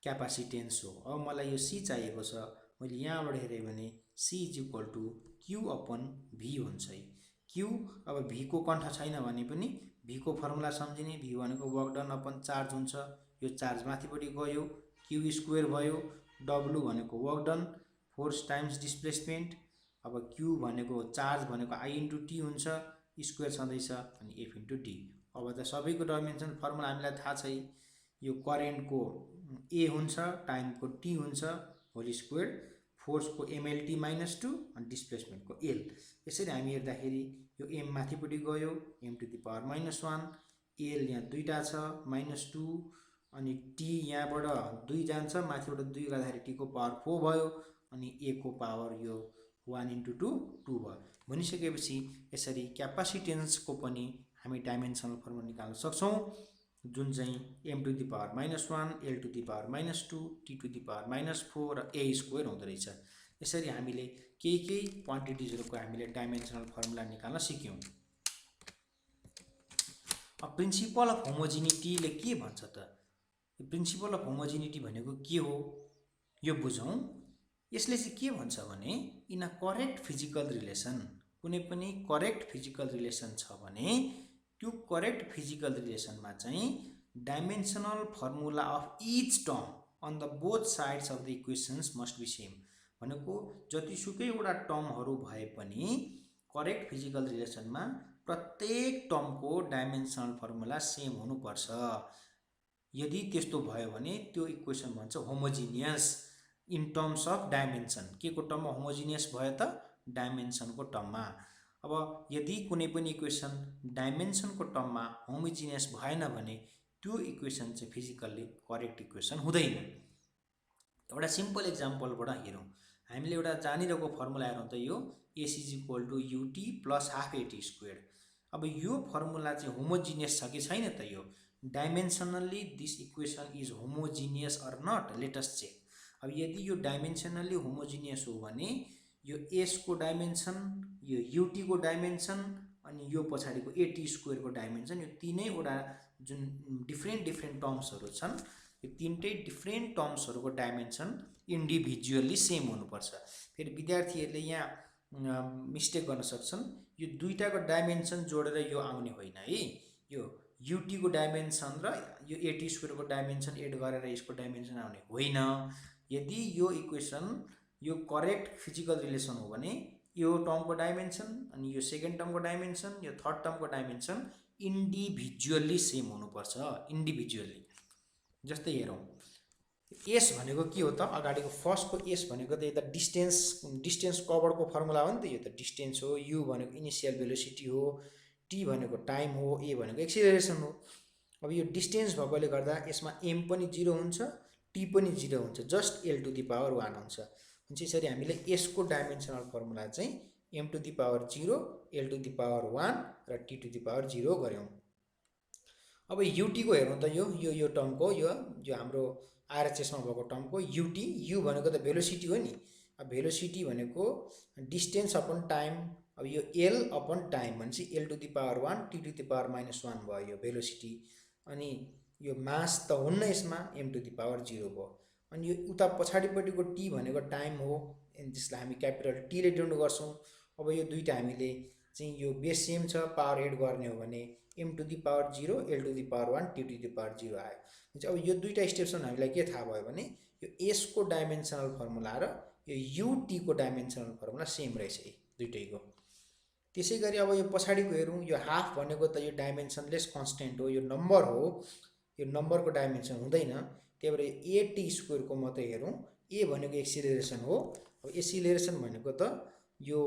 क्यापासिटेन्स हो। अब मलाई यो C चाहिएको छ, मैले यहाँबाट हेरेँ भने C = Q/V हुन्छ। Q अब V को कण्ठ छैन भने पनि V को फर्मुला सम्झिने, V भनेको वर्क डन अपन चार्ज हुन्छ। यो चार्ज माथिपट्टि गयो, Q² भयो, W भनेको work done, force times displacement. अब Q भनेको चार्ज भनेको I × t हुन्छ, स्क्वायर छँदैछ अनि F × d। अब त सबैको डाइमेन्सन फर्मुला हामीलाई थाहा छ। यो करेन्टको A हुन्छ, टाइमको T हुन्छ, होल स्क्वायर, फोर्सको एमएलटी -2 अनि डिस्प्लेसमेन्टको एल। यसरी हामी हेर्दाखेरि यो एम माथिपट्टि गयो m to the power -1, L यहाँ दुईटा छ -2 अनि टी यहाँबाट 2 जान्छ, माथिबाट 2 गर्दाखेरि टी को पावर 4 भयो अनि ए को पावर यो 1 × 2 2 भयो। भनिसकेपछि यसरी क्यापासिटेन्सको पनि हामी डाइमेन्सनल फर्मुला निकाल्न सक्छौँ, जुन चाहिँ m to the power -1, l to the power -2, t to the power -4 र a स्क्वायर हुँदो रहेछ। यसरी हामीले केही क्वान्टिटिजहरुको हामीले डाइमेन्सनल फर्मुला निकाल्न सिक्यौं। अब प्रिन्सिपल अफ होमोजिनिटीले के भन्छ त? प्रिन्सिपल अफ होमोजिनिटी भनेको के हो यो बुझौं। यसले चाहिँ के भन्छ भने in a correct physical relation, कुनै पनि करेक्ट फिजिकल रिलेसन छ भने त्यो करेक्ट फिजिकल रिलेसनमा चाहिँ dimensional formula of each term on the both sides of the equations must be same. भनेको जतिसुकै वटा टर्महरु भए पनि करेक्ट फिजिकल रिलेसनमा प्रत्येक टर्मको डाइमेन्सनल फर्मुला सेम हुनुपर्छ। यदि त्यस्तो भयो भने त्यो इक्वेसन भन्छ homogeneous in terms of dimension. के को टर्ममा होमोजिनियस भयो त? डाइमेन्सनको टर्ममा। अब यदि कुनै पनि इक्वेसन डाइमेन्सनको टर्ममा होमोजिनियस भएन भने त्यो इक्वेसन चाहिँ फिजिकल्ली करेक्ट इक्वेसन हुँदैन। एउटा सिम्पल एक्जाम्पलबाट हेरौँ। हामीले एउटा जानिरहेको फर्मुला हेरौँ त, यो AC = UT + ½ AT²। अब यो फर्मुला चाहिँ होमोजिनियस छ कि छैन त? यो dimensionally this equation is homogeneous or not? Let us check. अब यदि यो डाइमेन्सनली होमोजिनियस हो भने यो S को डाइमेन्सन, यो UT को डाइमेन्सन अनि यो पछाडिको AT² को डाइमेन्सन, यो तीनैवटा जुन डिफ्रेन्ट टर्म्सहरु छन्, यो तीनटै डिफ्रेन्ट टर्म्सहरुको डाइमेन्सन इन्डिभिजुअली सेम हुनुपर्छ। फेरि विद्यार्थीहरुले यहाँ मिस्टेक गर्न सक्छन्। यो दुईटाको डाइमेन्सन जोडेर यो आउने होइन है। यो UT को डाइमेन्सन र यो AT² को डाइमेन्सन एड गरेर यसको डाइमेन्सन आउने होइन। यदि यो इक्वेसन यो करेक्ट फिजिकल रिलेसन हो भने यो टर्मको डाइमेन्सन अनि यो सेकेन्ड टर्मको डाइमेन्सन, यो थर्ड टर्मको डाइमेन्सन इन्डिभिजुअली सेम हुनुपर्छ। इन्डिभिजुअली जस्तै हेरौँ, S भनेको के हो त? अगाडिको फर्स्टको S भनेको त यो त डिस्टेन्स कभर्डको फर्मुला हो नि त। यो त डिस्टेन्स हो, U भनेको इनिशियल भेलोसिटी हो, T भनेको टाइम हो, A भनेको एक्सिलरेसन हो। अब यो डिस्टेन्स भएकोले गर्दा यसमा m पनि 0 हुन्छ, t पनि 0 हुन्छ, just l to the power 1 हुन्छ। यसरी हामीले S को डाइमेन्सनल फर्मुला चाहिँ m to the power 0, l to the power 1 र t टु द पावर 0 गर्यौं। अब UT को हेरौँ त, यो टर्मको यो हाम्रो RHS मा भएको टर्मको UT, U भनेको त भेलोसिटी हो नि। अब भेलोसिटी भनेको डिस्टेन्स अपन टाइम। अब यो l अपन टाइम भनेपछि l to the power 1, t to the power -1 भयो यो भेलोसिटी। अनि यो मास त हुन्न यसमा, m टु द पावर 0 भयो। अनि यो उता पछाडिपट्टिको t भनेको टाइम हो, जसलाई हामी क्यापिटल T ले डिनोट गर्छौं। अब यो दुईटा हामीले चाहिँ यो बेस सेम छ, पावर एड गर्ने हो भने m to the power 0, l to the power 1, t to the power 0 आयो। अब यो दुईटा स्टेप्समा हामीलाई के थाहा भयो भने यो S को डाइमेन्सनल फर्मुला र यो UT को डाइमेन्सनल फर्मुला सेम रहेछ दुईटैको। त्यसैगरी अब यो पछाडिको हेरौँ, यो हाफ भनेको त यो डाइमेन्सनलेस कन्स्टेन्ट हो, यो नम्बर हो, यो नम्बरको डाइमेन्सन हुँदैन। त्यही भएर AT² को मात्रै हेरौँ। A भनेको एक्सिलरेसन हो। अब एक्सिलरेसन भनेको त यो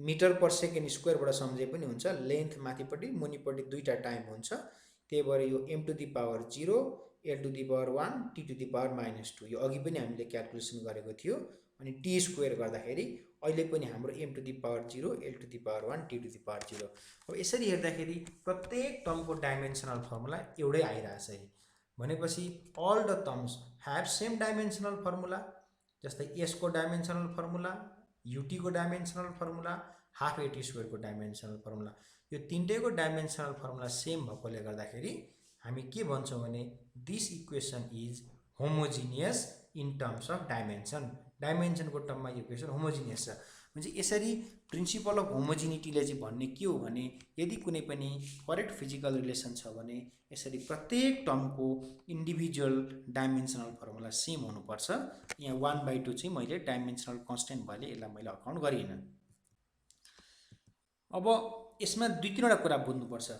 मिटर पर सेकेन्ड स्क्वायरबाट सम्झे पनि हुन्छ। लेन्थ माथिपट्टि मुनिपट्टि दुईटा टाइम हुन्छ। त्यही भएर यो m to the power 0, l to the power 1, t to the power -2 यो अघि पनि हामीले क्याल्कुलेसन गरेको थियो। अनि t² गर्दाखेरि अहिले पनि हाम्रो m to the power 0, l to the power 1, t to the power 0। अब यसरी हेर्दाखेरि प्रत्येक टर्मको डाइमेन्सनल फर्मुला एउटै आइरहेछ है। भनेपछि all the terms have same dimensional formula. जस्तै S को डाइमेन्सनल फर्मुला, UT को डाइमेन्सनल फर्मुला, हाफ AT² को डाइमेन्सनल फर्मुला, यो तीनटैको डाइमेन्सनल फर्मुला सेम भएकोले गर्दाखेरि हामी के भन्छौँ भने this equation is homogeneous in terms of dimension. डाइमेन्सनको टर्ममा यो इक्वेसन होमोजिनियस छ। म्हणजे यसरी प्रिन्सिपल अफ होमोजिनिटीले चाहिँ भन्ने के हो भने यदि कुनै पनि करेक्ट फिजिकल रिलेसन छ भने यसरी प्रत्येक टर्मको इन्डिभिजुअल डाइमेन्सनल फर्मुला सेम हुनुपर्छ। यहाँ 1/2 चाहिँ मैले डाइमेन्सनल कन्स्टेन्ट भएले यसलाई मैले अकाउन्ट गरिन। अब यसमा दुई तीनवटा कुरा बुझ्नुपर्छ।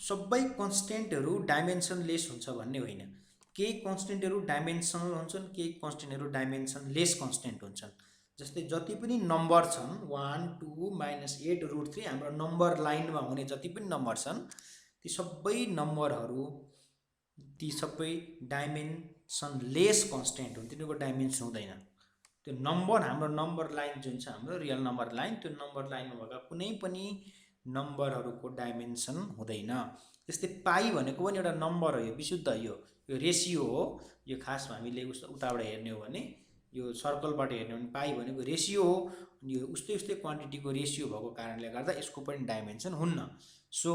सबै कन्स्टेन्टहरु डाइमेन्सनलेस हुन्छ भन्ने होइन। केही कन्स्टेन्टहरू डाइमेन्सनल हुन्छन्, केही कन्स्टेन्टहरू डाइमेन्सनलेस कन्स्टेन्ट हुन्छन्। जस्तै जति पनि नम्बर छन् 1 2 -8√3 हाम्रो नम्बर लाइनमा हुने जति पनि नम्बर छन् ती सबै नम्बरहरू ती सबै डाइमेन्सनलेस कन्स्टेन्ट हुन्, तिनीहरूको डाइमेन्सन हुँदैन। त्यो नम्बर हाम्रो नम्बर लाइन जुन छ हाम्रो रियल नम्बर लाइन, त्यो नम्बर लाइनमा भएका कुनै पनि नम्बरहरूको डाइमेन्सन हुँदैन। त्यस्तै पाई भनेको पनि एउटा नम्बर हो, यो विशुद्ध यो रेसियो हो। यो खासमा हामीले उताबाट हेर्ने हो भने यो सर्कलबाट हेर्ने हो भने पाई भनेको रेसियो हो। यो उस्तै उस्तै क्वान्टिटीको रेसियो भएको कारणले गर्दा यसको पनि डाइमेन्सन हुन्न। सो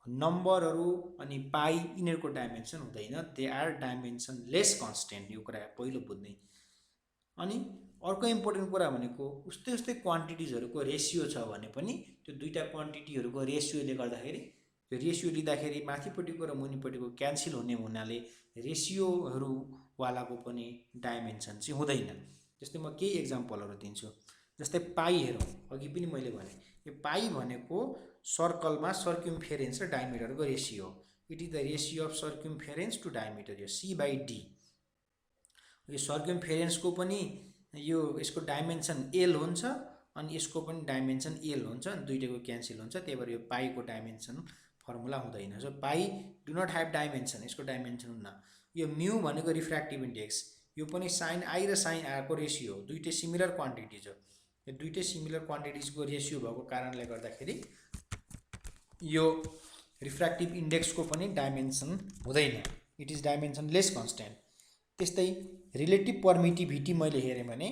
नम्बरहरू अनि पाई यिनीहरूको डाइमेन्सन हुँदैन, दे आर डाइमेन्सनलेस कन्स्टेन्ट। यो कुरा पहिलो बुझ्ने। अनि अर्को इम्पोर्टेन्ट कुरा भनेको उस्तै उस्तै क्वान्टिटिजहरूको रेसियो छ भने पनि त्यो दुईटा क्वान्टिटीहरूको रेसियोले गर्दाखेरि त्यो रेसियो लिँदाखेरि माथिपट्टिको र मुनिपट्टिको क्यान्सल हुने हुनाले रेसियोहरूवालाको पनि डाइमेन्सन चाहिँ हुँदैन। जस्तै म केही एक्जाम्पलहरू दिन्छु। जस्तै पाई हेरौँ, अघि पनि मैले भने यो पाई भनेको सर्कलमा सर्क्युम्फेरेन्स र डायमिटरको रेसियो हो। It is the ratio of circumference to diameter, यो C/D। यो सर्क्युम्फेरेन्सको पनि यो यसको डाइमेन्सन एल हुन्छ अनि यसको पनि डाइमेन्सन एल हुन्छ, अनि दुईटैको क्यान्सल हुन्छ, त्यही भएर यो पाईको डाइमेन्सन फर्मुला हुँदैन। So pi do not have dimension, यसको डाइमेन्सन हुन्न। यो म्यू भनेको रिफ्र्याक्टिभ इन्डेक्स, यो पनि साइन आई र साइन आरको रेसियो हो। दुईटै सिमिलर क्वान्टिटिज हो। यो दुईटै सिमिलर क्वान्टिटिजको रेसियो भएको कारणले गर्दाखेरि यो रिफ्र्याक्टिभ इन्डेक्सको पनि डाइमेन्सन हुँदैन, इट इज डाइमेन्सनलेस कन्स्टेन्ट। त्यस्तै रिलेटिभ पर्मिटिभिटी मैले हेरेँ भने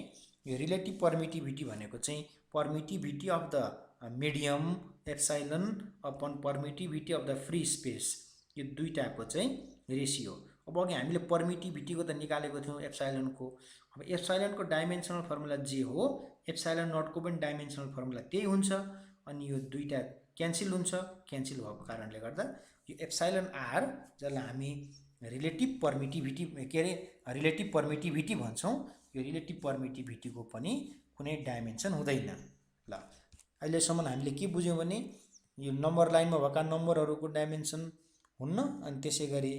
यो रिलेटिभ पर्मिटिभिटी भनेको चाहिँ permittivity of the medium epsilon upon permittivity of the free space, यो दुईटाको चाहिँ रेसियो। अब अघि हामीले पर्मिटिभिटीको त निकालेको थियौँ एप्साइलनको। अब एप्साइलनको डाइमेन्सनल फर्मुला जे हो, एप्साइलन नटको पनि डाइमेन्सनल फर्मुला त्यही हुन्छ। अनि यो दुईटा क्यान्सल हुन्छ, क्यान्सल भएको कारणले गर्दा यो एप्साइलन आर जसलाई हामी रिलेटिभ पर्मिटिभिटी के अरे रिलेटिभ पर्मिटिभिटी भन्छौँ, यो रिलेटिभ पर्मिटिभिटीको पनि कुनै डाइमेन्सन हुँदैन। ल अहिलेसम्म हामीले के बुझ्यौँ भने यो नम्बर लाइनमा भएका नम्बरहरूको डाइमेन्सन हुन्न, अनि त्यसै गरी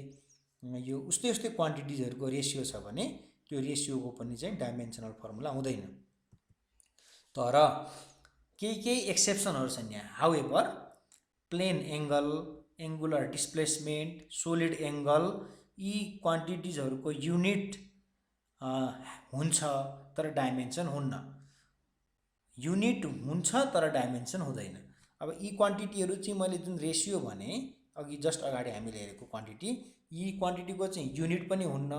यो उस्तै उस्तै क्वान्टिटिजहरूको रेसियो छ भने त्यो रेसियोको पनि चाहिँ डाइमेन्सनल फर्मुला हुँदैन। तर केही एक्सेप्सनहरू छन् यहाँ। However plane angle, angular displacement, solid angle, यी क्वान्टिटिजहरूको युनिट हुन्छ तर डाइमेन्सन हुन्न। युनिट हुन्छ तर डाइमेन्सन हुँदैन। अब यी क्वान्टिटीहरू चाहिँ मैले जुन रेसियो भने अघि जस्ट अगाडि हामीले हेरेको क्वान्टिटी, यी क्वान्टिटीको चाहिँ युनिट पनि हुन्न,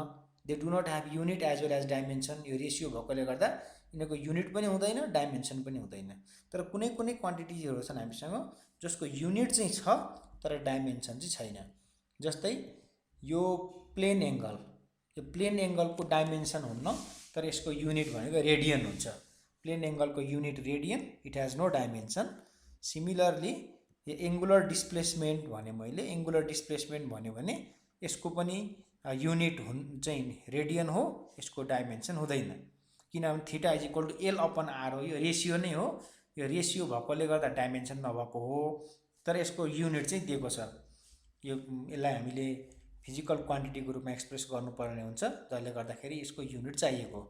they do not have unit as well as dimension. यो रेसियो भएकोले गर्दा यिनीहरूको युनिट पनि हुँदैन, डाइमेन्सन पनि हुँदैन। तर कुनै कुनै क्वान्टिटिजहरू छन् हामीसँग जसको युनिट चाहिँ छ तर डाइमेन्सन चाहिँ छैन। जस्तै यो प्लेन एङ्गल, यो प्लेन एङ्गलको डाइमेन्सन हुन्न तर यसको युनिट भनेको रेडियन हुन्छ। प्लेन एङ्गलको unit radian, it has no dimension. Similarly यो एङ्गुलर डिस्प्लेसमेन्ट भने मैले, एङ्गुलर डिस्प्लेसमेन्ट भन्यो भने यसको पनि युनिट चाहिँ रेडियन हो, यसको डाइमेन्सन हुँदैन। किनभने theta is equal to l upon r हो, यो रेसियो नै हो। यो रेसियो भएकोले गर्दा डाइमेन्सन नभएको हो, तर यसको युनिट चाहिँ दिएको छ। यसलाई हामीले फिजिकल क्वान्टिटीको रूपमा एक्सप्रेस गर्नुपर्ने हुन्छ, जसले गर्दाखेरि यसको युनिट चाहिएको।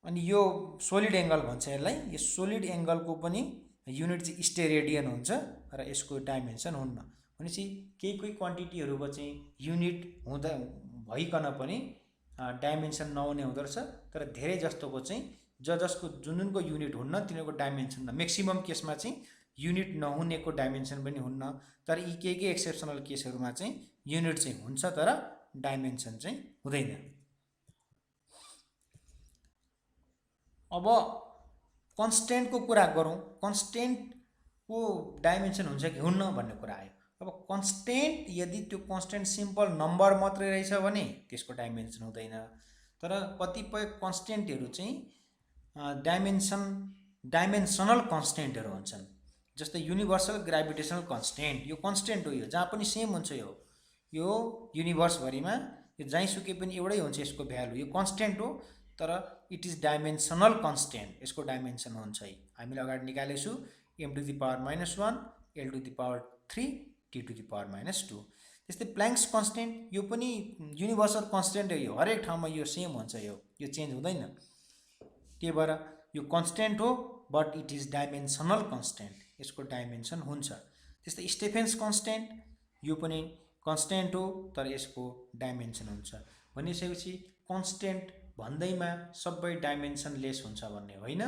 अनि यो सोलिड एङ्गल भन्छ यसलाई। यो सोलिड एङ्गलको पनि युनिट चाहिँ स्टेरेडियन हुन्छ र यसको डाइमेन्सन हुन्न। भनेपछि केही क्वान्टिटीहरूको चाहिँ युनिट हुँदा भइकन पनि डाइमेन्सन नहुने हुँदो रहेछ, तर धेरै जस्तोको चाहिँ जसको जुनको युनिट हुन्न तिनीहरूको डाइमेन्सन हुन्न। म्याक्सिमम केसमा चाहिँ युनिट नहुनेको डाइमेन्सन पनि हुन्न, तर यी केही एक्सेप्सनल केसहरूमा चाहिँ युनिट चाहिँ हुन्छ तर डाइमेन्सन चाहिँ हुँदैन। अब कन्स्टेन्टको कुरा गरौँ। कन्स्टेन्टको डाइमेन्सन हुन्छ कि हुन्न भन्ने कुरा आयो। अब कन्स्टेन्ट यदि त्यो कन्स्टेन्ट सिम्पल नम्बर मात्रै रहेछ भने त्यसको डाइमेन्सन हुँदैन। तर कतिपय कन्स्टेन्टहरू चाहिँ डाइमेन्सनल कन्स्टेन्टहरू हुन्छन्। जस्तै युनिभर्सल ग्राभिटेसनल कन्स्टेन्ट, यो कन्स्टेन्ट हो, यो जहाँ पनि सेम हुन्छ। यो युनिभर्सभरिमा यो जहीँसुकै पनि एउटै हुन्छ यसको भ्यालु, यो कन्स्टेन्ट हो तर इट इज डाइमेन्सनल कन्स्टेन्ट, यसको डाइमेन्सन हुन्छ। हामीले अगाडि निकालेको छु m⁻⁻1, l⁻³ t⁻²। त्यस्तै प्ल्याङ्क्स कन्स्टेन्ट यो पनि युनिभर्सल कन्स्टेन्ट हो, यो हरेक ठाउँमा यो सेम हुन्छ, यो चेन्ज हुँदैन। त्यही भएर यो कन्स्टेन्ट हो but it is dimensional constant, यसको डाइमेन्सन हुन्छ। त्यस्तै स्टेफेन्स कन्स्टेन्ट यो पनि कन्स्टेन्ट हो तर यसको डाइमेन्सन हुन्छ। भनिसकेपछि कन्स्टेन्ट भन्दैमा सबै डाइमेन्सन लेस हुन्छ भन्ने होइन,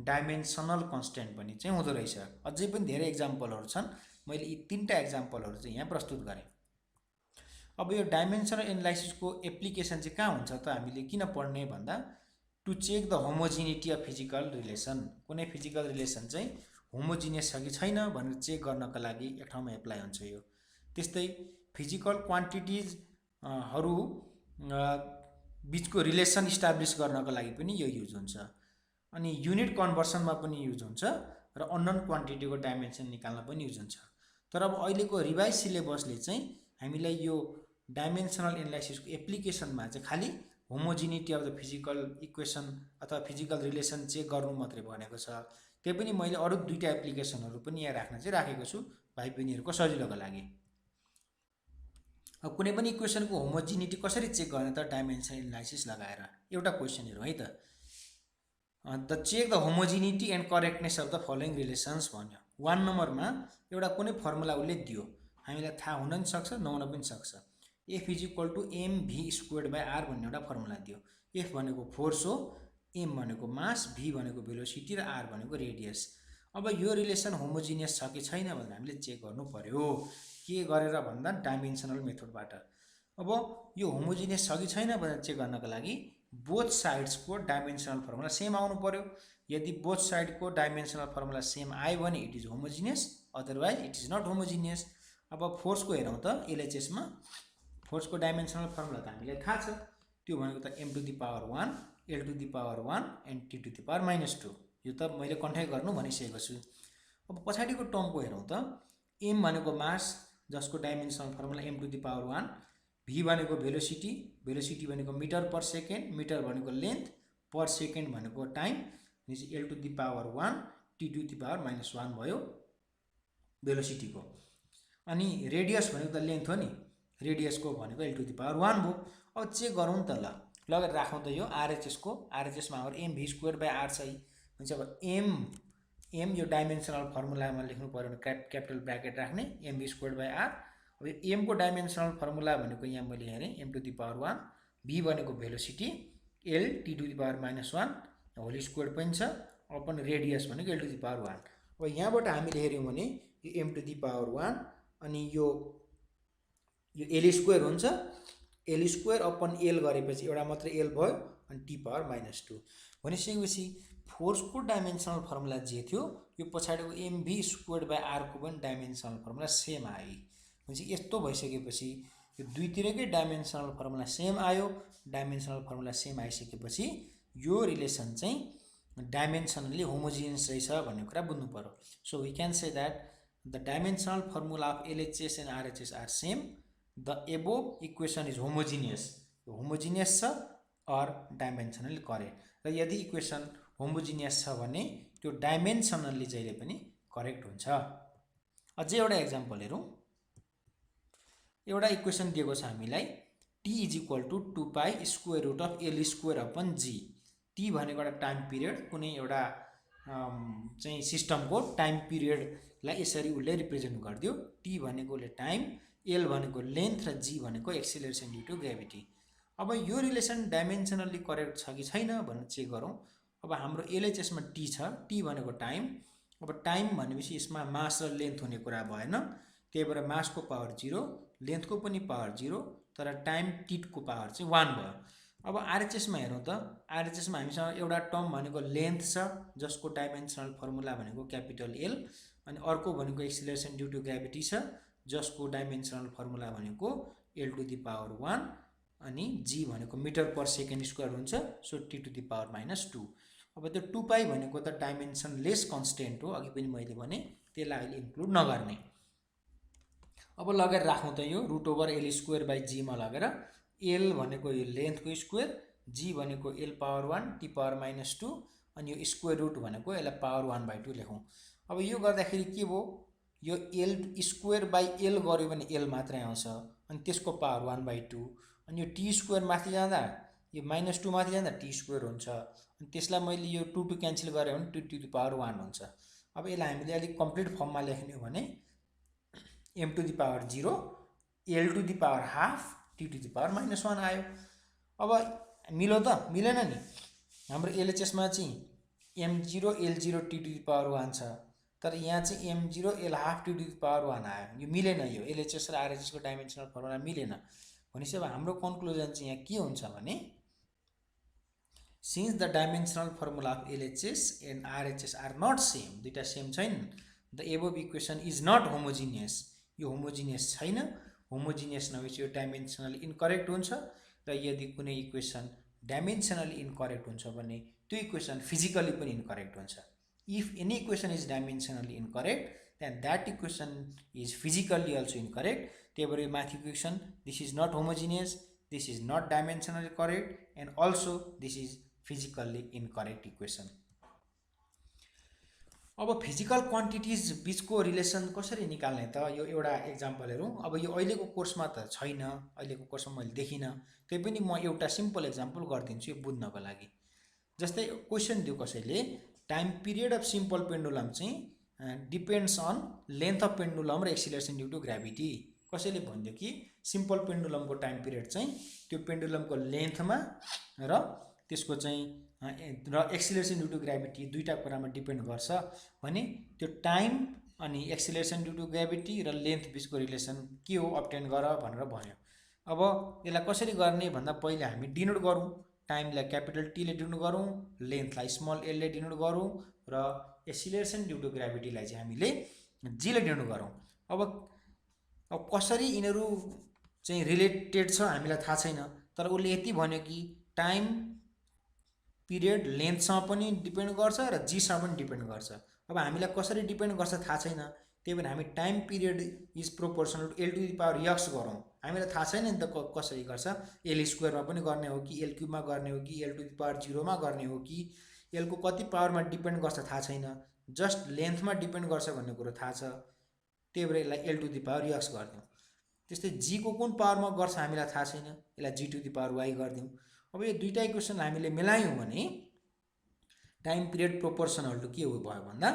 डाइमेन्सनल कन्स्टेन्ट पनि चाहिँ हुँदो रहेछ। अझै पनि धेरै एक्जाम्पलहरू छन्, मैले यी 3टा एक्जाम्पलहरू चाहिँ यहाँ प्रस्तुत गरेँ। अब यो डाइमेन्सनल एनालाइसिसको एप्लिकेसन चाहिँ कहाँ हुन्छ त हामीले किन पढ्ने भन्दा, to check the homogeneity of physical relation, कुनै फिजिकल रिलेसन चाहिँ होमोजिनियस छ कि छैन भनेर चेक गर्नका लागि एक ठाउँमा एप्लाई हुन्छ यो। त्यस्तै फिजिकल क्वान्टिटिज हरू बिचको रिलेसन इस्टाब्लिस गर्नको लागि पनि यो युज हुन्छ। अनि युनिट कन्भर्सनमा पनि युज हुन्छ र अननोन क्वान्टिटीको डाइमेन्सन निकाल्न पनि युज हुन्छ। तर अब अहिलेको रिभाइज सिलेबसले चाहिँ हामीलाई यो डाइमेन्सनल एनालाइसिसको एप्लिकेसनमा चाहिँ खालि homogeneity of the physical equation अथवा फिजिकल रिलेसन चेक गर्नु मात्रै भनेको छ। त्यही पनि मैले अरू 2टा एप्लिकेसनहरू पनि यहाँ राख्न चाहिँ राखेको छु भाइ बहिनीहरूको सजिलोको लागि। अब कुनै पनि इक्वेसनको होमोजिनिटी कसरी चेक गर्ने त डाइमेन्सनल एनालाइसिस लगाएर, एउटा क्वेसन हेरौँ है त। The check the homogeneity and correctness of the following relations भन्यो। 1 नम्बरमा एउटा कुनै फर्मुला उसले दियो, हामीलाई थाहा हुन पनि सक्छ नहुन पनि सक्छ। F = mv²/r भन्ने एउटा फर्मुला दियो। F भनेको फोर्स हो, m भनेको मास, v भनेको भेलोसिटी र r भनेको रेडियस। अब यो रिलेसन होमोजिनियस छ कि छैन भनेर हामीले चेक गर्नु पर्यो। के गरेर भन्दा डाइमेन्सनल मेथडबाट। अब यो होमोजिनियस छ कि छैन भनेर चेक गर्नको लागि बोथ साइड्सको डाइमेन्सनल फर्मुला सेम आउनु पर्यो। यदि बोथ साइडको डाइमेन्सनल फर्मुला सेम आयो भने it is homogeneous, otherwise it is not homogeneous. अब फोर्सको हेरौँ त एलएचएसमा फोर्सको डाइमेन्सनल फर्मुला त हामीलाई थाहा छ, त्यो भनेको त m⁴1 l⁴1 एन्ड t⁻²। यो त मैले कन्ट्याक्ट गर्नु भनिसकेको छु। अब पछाडिको टर्मको हेरौँ त, m भनेको मास जसको डाइमेन्सनल फर्मुला m⁴1, v भनेको भेलोसिटी, भेलोसिटी भनेको मिटर पर सेकेन्ड, मिटर भनेको लेन्थ, पर सेकेन्ड भनेको टाइम, भनेपछि l⁴1 t⁻⁻1 भयो भेलोसिटीको। अनि रेडियस भनेको त लेन्थ हो नि, रेडियसको भनेको l⁴1 भयो। अब चेक गरौँ त ल लगेर राखौँ त यो आरएचएसको, आरएचएसमा हाम्रो mv²/r छ। भनेपछि अब m यो डाइमेन्सनल फर्मुलामा लेख्नु पर्यो भने क्यापिटल ब्राकेट राख्ने mv²/r। अब यो m को डाइमेन्सनल फर्मुला भनेको यहाँ मैले हेरेँ m⁴1, v भनेको velocity, l t⁻⁻1 whole square पनि छ, अपन रेडियस भनेको l⁴1। अब यहाँबाट हामीले हेर्यौँ भने यो m⁴1 अनि यो l² हुन्छ, l² अपन l गरेपछि एउटा मात्र l भयो अनि t⁻⁻2। भनिसकेपछि फोर्सको डाइमेन्सनल फर्मुला जे थियो यो पछाडिको mv²/r को पनि डाइमेन्सनल फर्मुला सेम आयो। भनेपछि यस्तो भइसकेपछि यो दुईतिरकै डाइमेन्सनल फर्मुला सेम आयो। डाइमेन्सनल फर्मुला सेम आइसकेपछि यो रिलेसन चाहिँ डाइमेन्सनली होमोजिनियस रहेछ भन्ने कुरा बुझ्नु पर्यो। So we can say that the dimensional formula of LHS and RHS are same, the above equation is homogeneous, यो होमोजिनियस छ अर डाइमेन्सनली करेक्ट। र यदि इक्वेसन होमोजिनियस छ भने त्यो डाइमेन्सनली जहिले पनि करेक्ट हुन्छ। अझै एउटा एक्जाम्पल हेरौँ। एउटा इक्वेसन दिएको छ हामीलाई t = 2π√L²/g। t भनेको एउटा टाइम पिरियड, कुनै एउटा चाहिँ सिस्टमको टाइम पिरियडलाई यसरी उसले रिप्रेजेन्ट गरिदियो। t भनेकोले टाइम, l भनेको लेन्थ र g भनेको एक्सिलरेसन ड्यु टु ग्रेभिटी। अब यो रिलेसन डाइमेन्सनली करेक्ट छ कि छैन भनेर चेक गरौँ। अब हाम्रो एलएचएसमा t छ, t भनेको टाइम। अब टाइम भनेपछि यसमा मास र लेन्थ हुने कुरा भएन, त्यही भएर मासको पावर 0, लेन्थको पनि पावर 0, तर टाइम टीको पावर चाहिँ 1 भयो। अब आरएचएसमा हेरौँ त, आरएचएसमा हामीसँग एउटा टर्म भनेको लेन्थ छ जसको डाइमेन्सनल फर्मुला भनेको क्यापिटल L, अनि अर्को भनेको एक्सिलरेसन ड्यु टु ग्रेभिटी छ जसको डाइमेन्सनल फर्मुला भनेको l⁴1 अनि g भनेको मिटर पर सेकेन्ड स्क्वायर हुन्छ, सो t⁻⁻2। अब त्यो 2π भनेको त डाइमेन्सन लेस कन्स्टेन्ट हो, अघि पनि मैले भने, त्यसलाई अहिले इन्क्लुड नगर्ने। अब लगेर राखौँ त यो √L²/g मा लगेर l भनेको यो लेन्थको स्क्वायर, g भनेको l⁴1 t⁻⁻2 अनि यो स्क्वायर रुट भनेको यसलाई पावर 1/2 लेखौँ। अब यो गर्दाखेरि के भयो, यो l² / l गर्यो भने l मात्रै आउँछ, अनि त्यसको पावर 1/2 अनि यो टी स्क्वायर माथि जाँदा यो -2 माथि जाँदा टी स्क्वायर हुन्छ अनि त्यसलाई मैले यो 2 2 क्यान्सल गरेँ भने 2 टु द पावर 1 हुन्छ। अब यसलाई हामीले अलिक कम्प्लिट फर्ममा लेख्ने हो भने m to the power 0 l to the power half t to the power -1 आयो। अब मिल्यो त मिलेन नि, हाम्रो एलएचएसमा चाहिँ m0 l0 t to the power 1 छ, तर यहाँ चाहिँ m0 l half t to the power 1 आयो। यो मिलेन, यो एलएचएस र आरएचएस को डाइमेन्सनल फर्मुला मिलेन। भनेपछि अब हाम्रो कन्क्लुजन चाहिँ यहाँ के हुन्छ भने since the dimensional formula of LHS and RHS are not same, दुईटा सेम छैन, the above equation is not homogeneous, यो होमोजिनियस छैन। होमोजिनियस नभएपछि यो डाइमेन्सनली इनकरेक्ट हुन्छ र यदि कुनै इक्वेसन डाइमेन्सनली इनकरेक्ट हुन्छ भने त्यो इक्वेसन फिजिकली पनि इनकरेक्ट हुन्छ। If any equation is dimensionally incorrect then that equation is physically also incorrect. त्यही भएर यो माथि equation this is not homogeneous, this is not dimensionally correct and also this is physically incorrect equation. अब physical quantities बिचको relation कसरी निकाल्ने त, यो एउटा एक्जाम्पल हेरौँ। अब यो अहिलेको कोर्समा त छैन, अहिलेको कोर्समा मैले देखिनँ, त्यही पनि म एउटा सिम्पल एक्जाम्पल गरिदिन्छु यो बुझ्नको लागि। जस्तै क्वेसन दियो कसैले, time period of simple pendulum चाहिँ depends on length of pendulum र एक्सिलरेसन ड्यु टु ग्राभिटी। कसैले भन्यो कि सिम्पल पेन्डुलमको टाइम पिरियड चाहिँ त्यो पेन्डुलमको लेन्थमा र त्यसको चाहिँ र एक्सिलरेसन ड्यु टु ग्राभिटी दुईटा कुरामा डिपेन्ड गर्छ भने त्यो टाइम अनि एक्सिलरेसन ड्यु टु ग्राभिटी र लेन्थ बिचको रिलेसन के हो अब्टेन गर भनेर भन्यो। अब यसलाई कसरी गर्ने भन्दा पहिले हामी डिनोट गरौँ, टाइमलाई क्यापिटल टी ले डिनोट गरौँ, लेन्थलाई स्मल एल ले डिनोट गरौँ र एक्सिलरेसन ड्यु टु ग्राभिटीलाई चाहिँ हामीले जी ले डिनोट गरौँ। अब कसरी यिनीहरू चाहिँ रिलेटेड छ हामीलाई थाहा छैन, तर उसले यति भन्यो कि टाइम पिरियड लेन्थसँग पनि डिपेन्ड गर्छ र जीसँग पनि डिपेन्ड गर्छ। अब हामीलाई कसरी डिपेन्ड गर्छ थाहा छैन, त्यही भएर हामी time period is proportional to l to the power x गरौँ। हामीलाई थाहा छैन नि त कसरी गर्छ, एल स्क्वायरमा पनि गर्ने हो कि एल क्युबमा गर्ने हो कि एल टु द पावर 0मा गर्ने हो कि एलको कति पावरमा डिपेन्ड गर्छ थाहा छैन, जस्ट लेन्थमा डिपेन्ड गर्छ भन्ने कुरो थाहा छ। त्यही भएर यसलाई l to the power x गरिदिउँ। त्यस्तै जीको कुन पावरमा गर्छ हामीलाई थाहा छैन, यसलाई जी टु द पावर वाई गरिदिउँ। अब यो दुईटा इक्वेसन हामीले मिलायौँ भने टाइम पिरियड प्रोपोर्सनल टु के हो भयो भन्दा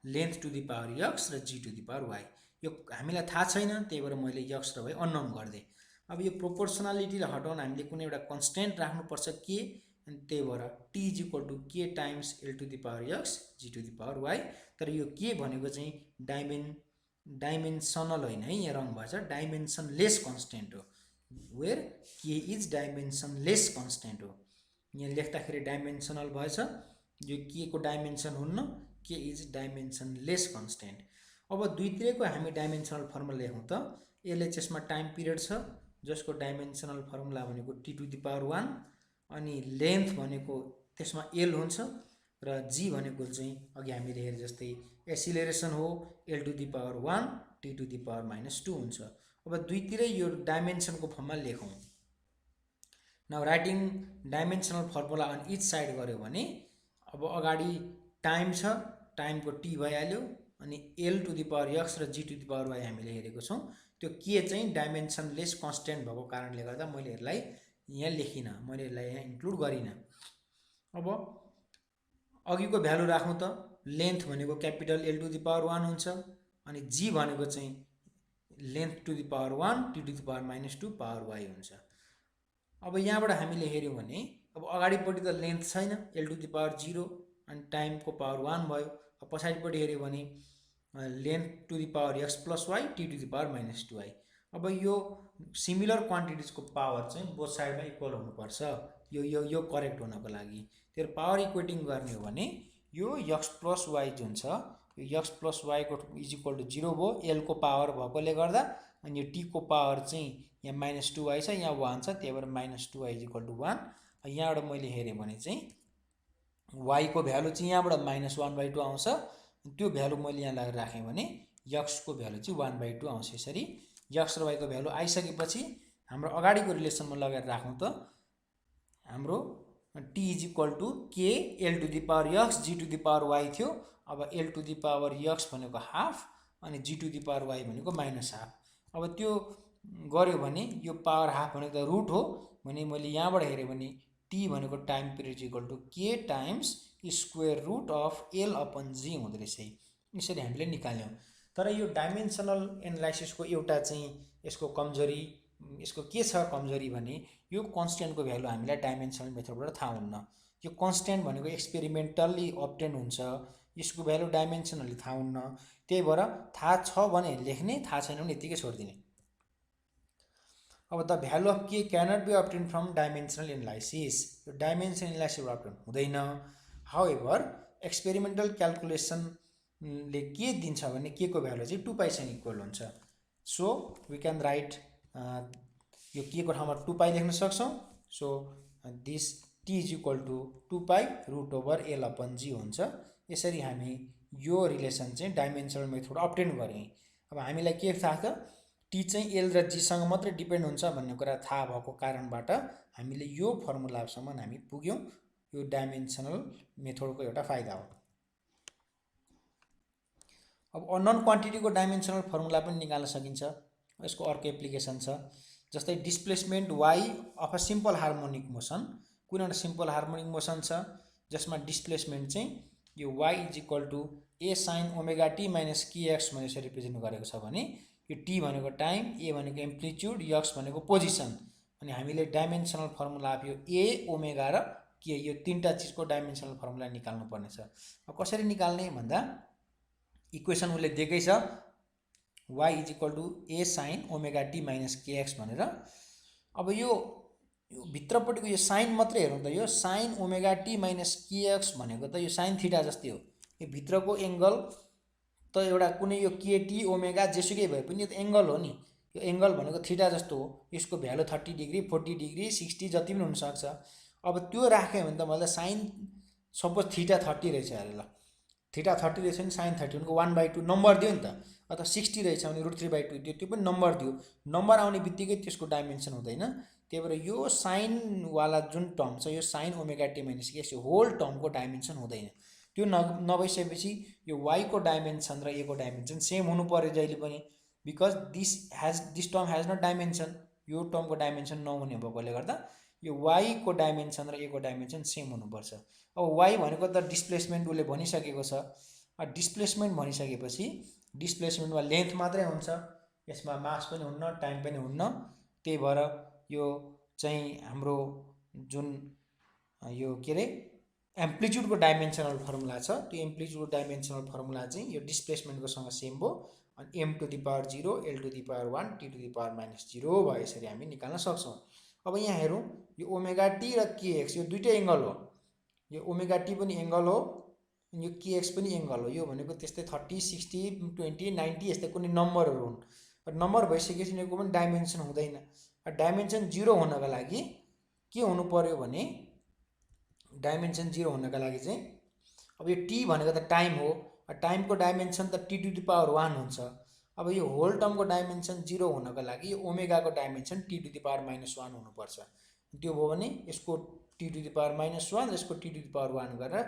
length to the power x र g to the power y. यो हामीलाई थाहा छैन, त्यही भएर मैले यक्स र वाई अननोन गरिदिएँ। अब यो प्रोपोर्सनालिटीलाई हटाउन हामीले कुनै एउटा कन्स्टेन्ट राख्नुपर्छ के, अनि त्यही भएर टी इज इक्वल टु के times l to the power x g to the power y. तर यो के भनेको चाहिँ डाइमेन्सनल होइन है, यहाँ रङ भएछ, डाइमेन्सनलेस कन्स्टेन्ट हो, वेयर के इज डाइमेन्सनलेस कन्स्टेन्ट हो। यहाँ लेख्दाखेरि डाइमेन्सनल भएछ, यो के को डाइमेन्सन हुन्न, के इज डाइमेन्सनलेस कन्स्टेन्ट। अब दुईतिरैको हामी डाइमेन्सनल फर्मुला लेखौँ त। एलएचएसमा टाइम पिरियड छ जसको डाइमेन्सनल फर्मुला भनेको टी टु द पावर 1 अनि लेन्थ भनेको त्यसमा एल हुन्छ र जी भनेको चाहिँ अघि हामीले हेरे जस्तै एक्सिलरेसन हो l to the power 1 t to the power -2 हुन्छ। अब दुईतिरै यो डाइमेन्सनको फर्ममा लेखौँ। Now writing dimensional formula on each side गर्यो भने अब अगाडि टाइम छ, टाइमको टी भइहाल्यो, अनि l to the power x र g to the power y हामीले हेरेको छौँ। त्यो के चाहिँ डाइमेन्सनलेस कन्स्टेन्ट भएको कारणले गर्दा मैले यसलाई यहाँ लेखिनँ, मैले यसलाई यहाँ इन्क्लुड गरिनँ। अब अघिको भ्यालु राखौँ त, लेन्थ भनेको capital l to the power 1 हुन्छ अनि जी भनेको चाहिँ length to the power 1 t to the power -2 power y हुन्छ। अब यहाँबाट हामीले हेऱ्यौँ भने अब अगाडिपट्टि त लेन्थ छैन, एल टु द पावर 0 अनि टाइमको पावर 1 भयो। अब पछाडिपट्टि हेऱ्यो भने length to the power x plus y t to the power -2 y. अब यो सिमिलर क्वान्टिटिजको पावर चाहिँ बोथ साइडमा इक्वल हुनुपर्छ यो यो यो करेक्ट हुनको लागि। त्यो पावर इक्वेटिङ गर्ने हो भने यो एक्स प्लस वाई जुन छ यो एक्स प्लस वाईको इज इक्वल टु 0 भयो, एलको पावर भएकोले गर्दा, अनि यो टी को पावर चाहिँ यहाँ -2 वाई छ, यहाँ 1 छ, त्यही भएर -2 वाई इज इक्वल टु 1। यहाँबाट मैले हेरेँ भने चाहिँ वाईको भ्यालु चाहिँ यहाँबाट -1/2 आउँछ, त्यो भ्यालु मैले यहाँ लगेर राखेँ भने यक्सको भ्यालु चाहिँ 1/2 आउँछ। यसरी यक्स र वाईको भ्यालु आइसकेपछि हाम्रो अगाडिको रिलेसनमा लगेर राखौँ त हाम्रो t is equal to k l to the power x g to the power y थियो। अब l to the power x भनेको हाफ अनि g to the power y भनेको -हाफ। अब त्यो गर्यो भने यो पावर हाफ भनेको त रुट हो भने मैले यहाँबाट हेरेँ भने टी भनेको टाइम पिरियड इक्वल टु के times square root of L upon G हुँदो रहेछ। यसरी हामीले निकाल्यौँ। तर यो डाइमेन्सनल एनालाइसिसको एउटा चाहिँ यसको कमजोरी, यसको के छ कमजोरी भने यो कन्स्ट्यान्टको भ्यालु हामीलाई डाइमेन्सनल मेथडबाट थाहा हुन्न। यो कन्स्ट्यान्ट भनेको एक्सपेरिमेन्टल्ली अब्टेन हुन्छ, यसको भ्यालु डाइमेन्सनली थाहा हुन्न। त्यही भएर थाहा छ भने लेख्ने, थाहा छैन भने यतिकै छोडिदिने। अब the value of K cannot be obtain from dimensional analysis, यो डाइमेन्सनल एनालाइसिसबाट अब्टेन हुँदैन। हाउएभर एक्सपेरिमेन्टल क्यालकुलेसनले के दिन्छ भने के को भ्यालु चाहिँ 2πसँग इक्वल हुन्छ। सो वी क्यान राइट यो के को ठाउँमा 2π लेख्न सक्छौँ। So this T is equal to 2π root over L upon G हुन्छ। यसरी हामी यो रिलेसन चाहिँ डाइमेन्सनल मेथड अब्टेन गऱ्यौँ। अब हामीलाई के थाहा छ, टी चाहिँ एल र जीसँग मात्रै डिपेन्ड हुन्छ भन्ने कुरा थाहा भएको कारणबाट हामीले यो फर्मुलासम्म हामी पुग्यौँ। यो डाइमेन्सनल मेथडको एउटा फाइदा हो। अब अननोन क्वान्टिटीको डाइमेन्सनल फर्मुला पनि निकाल्न सकिन्छ। यसको अर्को एप्लिकेसन छ, जस्तै displacement y of a simple harmonic motion. कुनै एउटा सिम्पल हार्मोनिक मोसन छ जसमा डिस्प्लेसमेन्ट चाहिँ यो y is equal to a sine omega t minus kx भनेर रिप्रेजेन्ट गरेको छ भने यो टी भनेको टाइम, ए भनेको एम्प्लिट्युड, एक्स भनेको पोजिसन। अनि हामीले डाइमेन्सनल फर्मुला यो ए ओमेगा र के यो तीनटा चिजको डाइमेन्सनल फर्मुला निकाल्नु पर्नेछ। अब कसरी निकाल्ने भन्दा इक्वेसन उसले दिएकै छ y is equal to a sine omega t minus kx भनेर। अब यो भित्रपट्टिको यो साइन मात्रै हेरौँ त, yo sign omega t minus KX भनेको त यो साइन थीटा जस्तै हो। यो भित्रको एङ्गल त एउटा कुनै यो केटी ओमेगा जेसुकै भए पनि यो त एङ्गल हो नि। यो एङ्गल भनेको थीटा जस्तो हो। यसको भ्यालु 30 डिग्री, 40 डिग्री, 60 जति पनि हुनसक्छ। अब त्यो राख्यो भने त मलाई साइन सपोज थीटा 30 रहेछ अरे, ल थीटा 30 रहेछ भने साइन 30 भनेको 1/2 नम्बर दियो नि त। अथवा 60 रहेछ भने √3/2 दियो, त्यो पनि नम्बर दियो। नम्बर आउने बित्तिकै त्यसको डाइमेन्सन हुँदैन। त्यही भएर यो साइनवाला जुन टर्म छ yo sign omega t minus KX यो होल टर्मको डाइमेन्सन हुँदैन। त्यो नभइसकेपछि यो वाई को डाइमेन्सन र ए को डाइमेन्सन सेम हुनु पर्यो जहिले पनि, because this term has not dimension. यो टर्मको डाइमेन्सन नहुने भएकोले गर्दा यो वाई को डाइमेन्सन र ए को डाइमेन्सन सेम हुनुपर्छ। अब वाई भनेको त डिस्प्लेसमेन्ट उसले भनिसकेको छ। डिस्प्लेसमेन्ट भनिसकेपछि डिस्प्लेसमेन्टमा लेन्थ मात्रै हुन्छ, यसमा मास पनि हुन्न, टाइम पनि हुन्न। त्यही भएर यो चाहिँ हाम्रो जुन यो के अरे एम्प्लिट्युडको डाइमेन्सनल फर्मुला छ त्यो एम्प्लिट्युडको डाइमेन्सनल फर्मुला चाहिँ यो डिस्प्लेसमेन्टको सँग सेम भयो। अनि m to the power 0, l to the power 1, t to the power -0 भयो। यसरी हामी निकाल्न सक्छौँ। अब यहाँ हेरौँ यो ओमेगा टी र केएक्स यो दुईटै एङ्गल हो। यो ओमेगा टी पनि एङ्गल हो, यो केएक्स पनि एङ्गल हो। यो भनेको त्यस्तै 30, 60, 20, 90 यस्तै कुनै नम्बरहरू हुन्। नम्बर भइसकेपछि यिनीहरूको पनि डाइमेन्सन हुँदैन। डाइमेन्सन 0 हुनका लागि के हुनु पर्यो भने डाइमेन्सन 0 हुनका लागि चाहिँ अब यो टी भनेको त टाइम हो। टाइमको डाइमेन्सन त टी टु द पावर 1 हुन्छ। अब यो होल टर्मको डाइमेन्सन 0 हुनको लागि यो ओमेगाको dimension T to the power -1 हुनुपर्छ। त्यो भयो भने यसको टी टु द पावर -1 र यसको टी टु द पावर 1 गरेर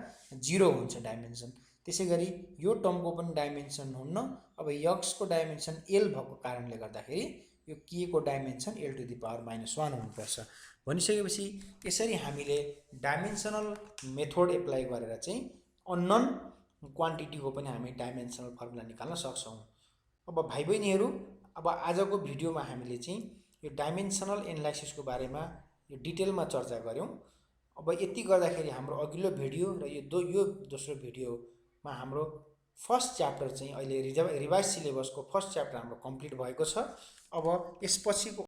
0 हुन्छ डाइमेन्सन। त्यसै गरी यो टर्मको पनि डाइमेन्सन हुन्न। अब एक्सको डाइमेन्सन एल भएको कारणले गर्दाखेरि यो के को dimension l to the power -1 हुनुपर्छ। भनिसकेपछि यसरी हामीले डाइमेन्सनल मेथड एप्लाई गरेर चाहिँ अननोन क्वान्टिटीको पनि हामी डाइमेन्सनल फर्मुला निकाल्न सक्छौँ। अब भाइ बहिनीहरू, अब आजको भिडियोमा हामीले चाहिँ यो डाइमेन्सनल एनालाइसिसको बारेमा यो डिटेलमा चर्चा गऱ्यौँ। अब यति गर्दाखेरि हाम्रो अघिल्लो भिडियो र यो दोस्रो भिडियोमा हाम्रो फर्स्ट च्याप्टर चाहिँ अहिले रिभाइज सिलेबसको फर्स्ट च्याप्टर हाम्रो कम्प्लिट भएको छ। अब यसपछिको